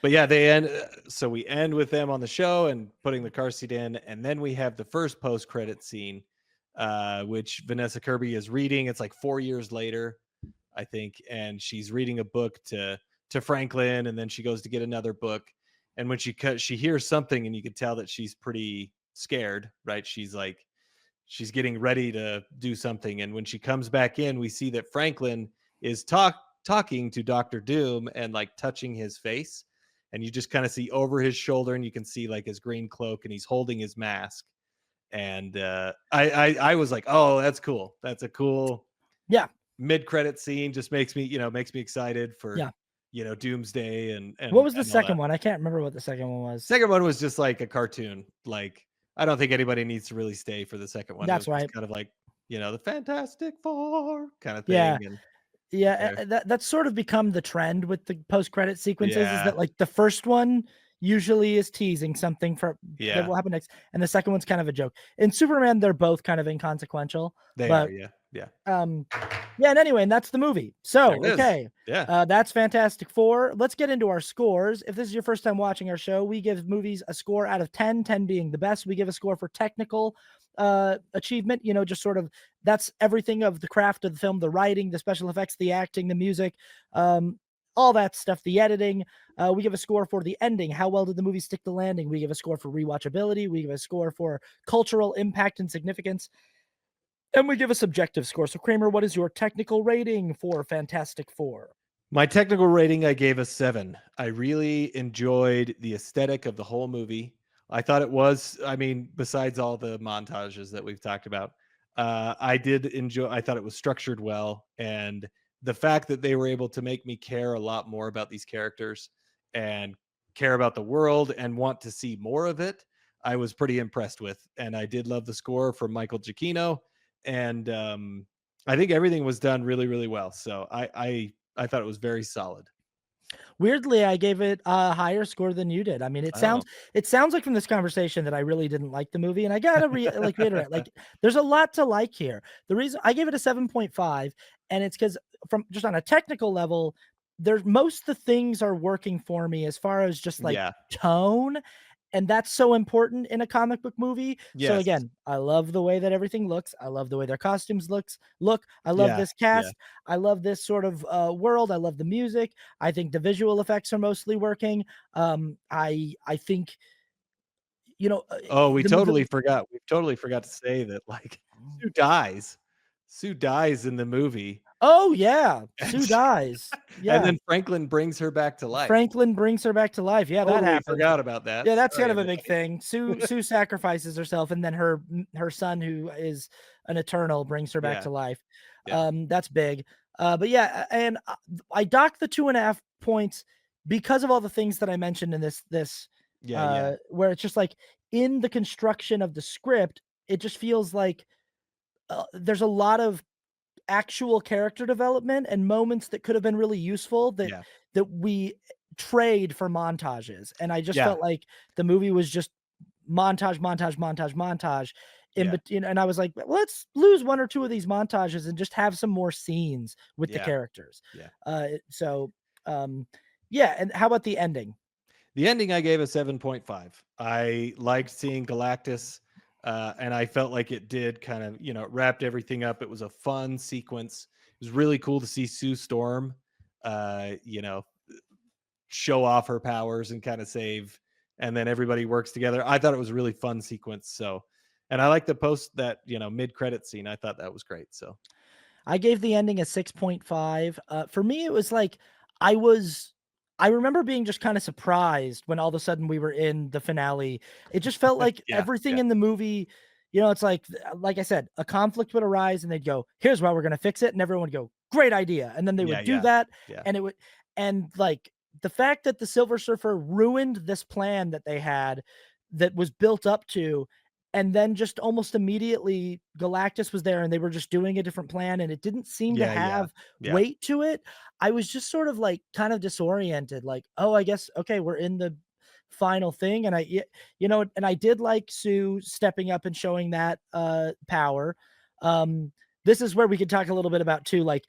but yeah, they end so we end with them on the show and putting the car seat in, and then we have the first post-credit scene, which Vanessa Kirby is reading. It's like 4 years later, I think, and she's reading a book to Franklin, and then she goes to get another book. And when she hears something, and you can tell that she's pretty scared, right? She's getting ready to do something, and when she comes back in, we see that Franklin is talking to Doctor Doom and like touching his face, and you just kind of see over his shoulder, and you can see like his green cloak, and he's holding his mask. And I was like, oh, that's cool. That's a cool Yeah. mid-credit scene. Just makes me excited for Yeah. Doomsday and What was the all second that. one? I can't remember what the second one was. Second one was just like a cartoon. Like, I don't think anybody needs to really stay for the second one. It was That's just right. kind of like, the Fantastic Four kind of Yeah. thing. And Yeah, there. that's sort of become the trend with the post-credit sequences is Yeah. that, like, the first one usually is teasing something for that Yeah. will happen next, and the second one's kind of a joke. In Superman, they're both kind of inconsequential, They are. but, Yeah. Yeah. um, yeah, and anyway, and that's the movie. There So, it is. okay, Yeah. that's Fantastic Four. Let's get into our scores. If this is your first time watching our show, we give movies a score out of 10, 10 being the best. We give a score for technical achievement, just sort of that's everything of the craft of the film, the writing, the special effects, the acting, the music, um, all that stuff, the editing. We give a score for the ending. How well did the movie stick the landing? We give a score for rewatchability. We give a score for cultural impact and significance. And we give a subjective score. So, Kramer, what is your technical rating for Fantastic Four? My technical rating, I gave a 7. I really enjoyed the aesthetic of the whole movie. I thought it was, I mean, besides all the montages that we've talked about, I thought it was structured well. And the fact that they were able to make me care a lot more about these characters and care about the world and want to see more of it, I was pretty impressed with. And I did love the score from Michael Giacchino. And I think everything was done really, really well. So I thought it was very solid. Weirdly, I gave it a higher score than you did. I mean, Oh, it sounds like from this conversation that I really didn't like the movie, and I gotta reiterate, like, there's a lot to like here. The reason I gave it a 7.5, and it's because from just on a technical level, there's most the things are working for me as far as just like yeah. tone, and that's so important in a comic book movie. So Yes. again, I love the way that everything looks. I love the way their costumes look. I love Yeah. this Yeah. cast. I love this sort of world. I love the music. I think the visual effects are mostly working. I think Oh, we the totally forgot. We totally forgot to say that, like, Sue dies. Sue dies in the movie, oh yeah, and Sue dies. and Yeah, then Franklin brings her back to life. Franklin brings her back to life. Yeah, that Totally happens. forgot about that. Yeah, that's Sorry, kind of a big everybody. thing. Sue sacrifices herself, and then her son, who is an Eternal, brings her back Yeah. to life. Yeah. That's big. But yeah, and I docked the 2.5 points because of all the things that I mentioned in this Yeah. Yeah. where it's just like in the construction of the script, it just feels like there's a lot of actual character development and moments that could have been really useful Yeah. that we trade for montages. And I just Yeah. felt like the movie was just montage in Yeah. between. And I was like, let's lose one or two of these montages and just have some more scenes with the Yeah. characters. Yeah. So yeah. And how about the ending? The ending I gave a 7.5. I liked seeing Galactus, and I felt like it did kind of, it wrapped everything up. It was a fun sequence. It was really cool to see Sue Storm, uh, you know, show off her powers and kind of save, and then everybody works together. I thought it was a really fun sequence. So, and I like the post that, mid credit scene. I thought that was great. So, I gave the ending a 6.5. For me, it was like I was I remember being just kind of surprised when all of a sudden we were in the finale. It just felt like yeah, everything yeah, in the movie, it's like I said, a conflict would arise and they'd go, "Here's why we're going to fix it." And everyone would go, "Great idea." And then they yeah, would do yeah, that yeah, and it would and like the fact that the Silver Surfer ruined this plan that they had that was built up to and then just almost immediately Galactus was there and they were just doing a different plan and it didn't seem to Yeah, yeah, have yeah. weight to it. I was just sort of like kind of disoriented, like, oh, I guess okay, we're in the final thing. And and I did like Sue stepping up and showing that power. This is where we could talk a little bit about too, like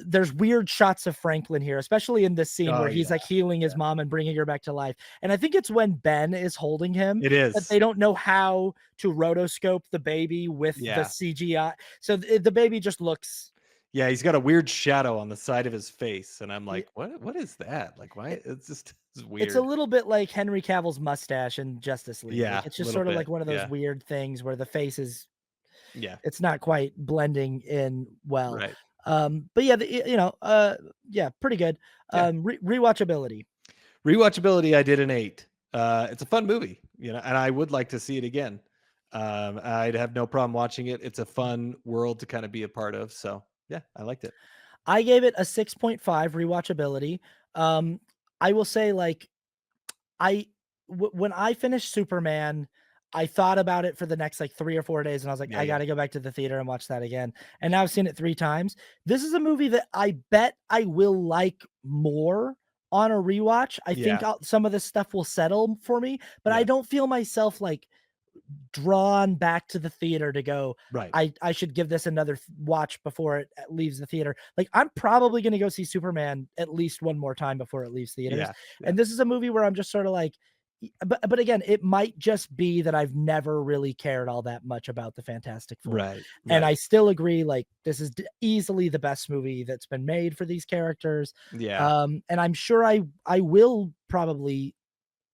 there's weird shots of Franklin here, especially in this scene Oh, where he's yeah, like healing his yeah. mom and bringing her back to life. And I think it's when Ben is holding him It that is. they don't know how to rotoscope the baby with the Yeah. CGI. So the baby just looks Yeah, he's got a weird shadow on the side of his face, and I'm it, like, "What is that? Like, why?" It's just it's it's a weird. little bit like Henry Cavill's mustache in Justice League. Like Yeah, it's a just little sort of bit. like one of those Yeah, weird things where the face is yeah, it's not quite blending in well. right. But yeah, yeah, pretty good. Yeah. Rewatchability. Rewatchability, I did an 8. It's a fun movie, and I would like to see it again. I'd have no problem watching it. It's a fun world to kind of be a part of. So yeah, I liked it. I gave it a 6.5 rewatchability. Um, I will say, like, when I finished Superman, I thought about it for the next like 3 or 4 days, and I was like, Yeah, I got yeah, to go back to the theater and watch that again. And now I've seen it 3 times. This is a movie that I bet I will like more on a rewatch. I think yeah, some of this stuff will settle for me, but I yeah. don't feel myself like drawn back to the theater to go, Right. I should give this another watch before it leaves the theater. Like I'm probably going to go see Superman at least one more time before it leaves theaters. Yeah, yeah. And this is a movie where I'm just sort of like but again, it might just be that I've never really cared all that much about the Fantastic Four. Right, And right. I still agree like this is easily the best movie that's been made for these characters. Yeah, And I'm sure I will probably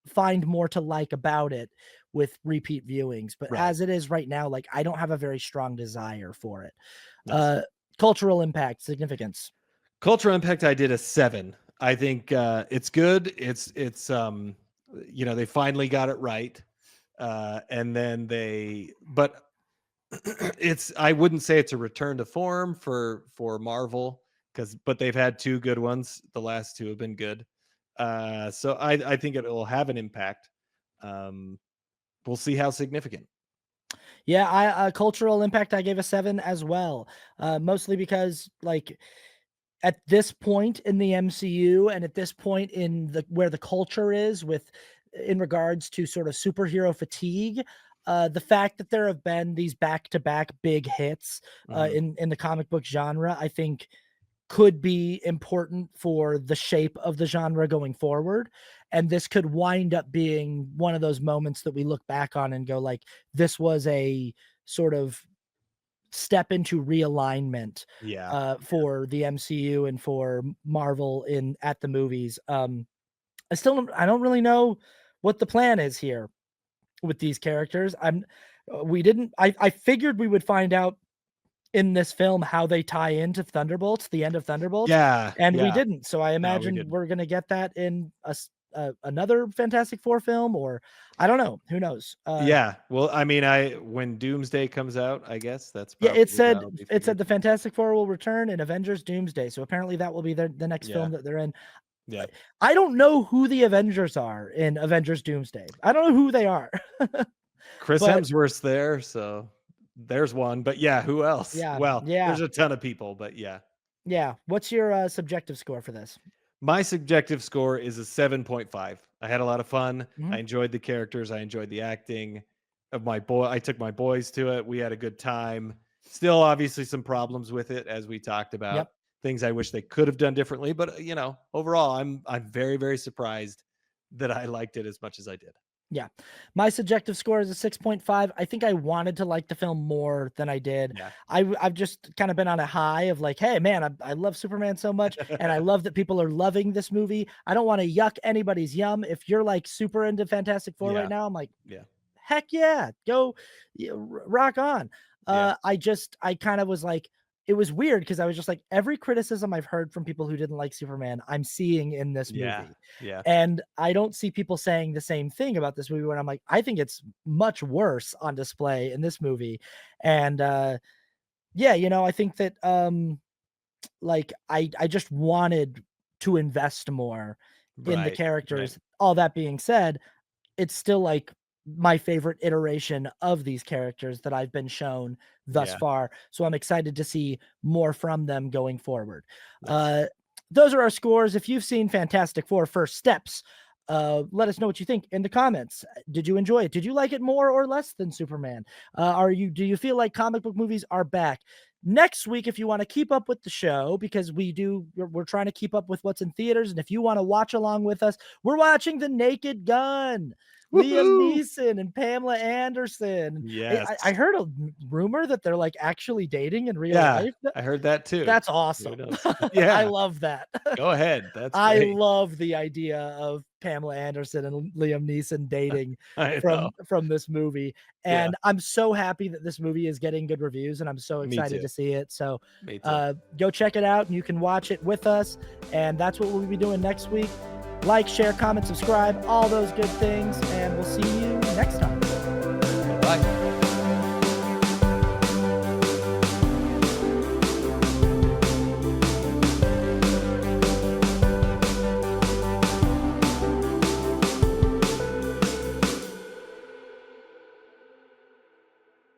find more to like about it with repeat viewings. But right. as it is right now, like I don't have a very strong desire for it. Nice. Uh Cultural impact, significance. Cultural impact, I did a 7. I think it's good. They finally got it right. And then but I wouldn't say it's a return to form for Marvel but they've had 2 good ones. The last 2 have been good. So I think it will have an impact. Um, we'll see how significant. Yeah, I cultural impact I gave a 7 as well. Mostly because like at this point in the MCU and at this point in the where the culture is with in regards to sort of superhero fatigue, the fact that there have been these back-to-back big hits Mhm. in the comic book genre, I think could be important for the shape of the genre going forward. And this could wind up being one of those moments that we look back on and go like, this was a sort of step into realignment Yeah. for the MCU and for Marvel in at the movies. I don't really know what the plan is here with these characters. We didn't. I figured we would find out in this film how they tie into Thunderbolts, the end of Thunderbolts, Yeah, and we yeah. didn't. So I No, we imagine didn't. we're gonna get that in another Fantastic Four film, or I don't know. Who knows? Yeah. Well, I mean, when Doomsday comes out, I guess that's Yeah, probably that'll be it said figured. the Fantastic Four will return in Avengers Doomsday. So apparently that will be the next Yeah. film that they're in. Yeah. I don't know who the Avengers are in Avengers Doomsday. I don't know who they are. Chris But Hemsworth's there, so there's one. But yeah, who else? yeah, Well, yeah, there's a ton of people, but yeah. yeah. What's your subjective score for this? My subjective score is a 7.5. I had a lot of fun. I Mhm. enjoyed the characters. I enjoyed the acting of my boy. I took my boys to it. We had a good time. Still, obviously, some problems with it, as we talked about. Yep. Things I wish they could have done differently. But overall, I'm very, very surprised that I liked it as much as I did. Yeah. My subjective score is a 6.5. I think I wanted to like the film more than I did. Yeah. I've just kind of been on a high of like, hey, man, I love Superman so much. And I love that people are loving this movie. I don't want to yuck anybody's yum. If you're like super into Fantastic Four right Yeah. now, I'm like, Yeah. heck yeah, go rock on. Yeah. I kind of was like, it was weird because I was just like, every criticism I've heard from people who didn't like Superman, I'm seeing in this Yeah. movie. Yeah. And I don't see people saying the same thing about this movie when I'm like, I think it's much worse on display in this movie. And yeah, I think that like I just wanted to invest more in the Right. Right. characters. All that being said, it's still like my favorite iteration of these characters that I've been shown thus far. So I'm excited to see more from them going forward. Those are our scores. If you've seen Fantastic Four First Steps, let us know what you think in the comments. Did you enjoy it? Did you like it more or less than Superman? Do you feel like comic book movies are back? Next week, if you want to keep up with the show, because we're trying to keep up with what's in theaters, and if you want to watch along with us, we're watching The Naked Gun. Liam Neeson and Pamela Anderson. Yes. I heard a rumor that they're like actually dating in real life. I heard that too. That's awesome. Yeah. I love that. Go ahead. That's I great. love the idea of Pamela Anderson and Liam Neeson dating from this movie. And I'm so happy that this movie is getting good reviews, and I'm so excited to see it. So go check it out, and you can watch it with us. And that's what we'll be doing next week. Like, share, comment, subscribe, all those good things, and we'll see you next time. Bye.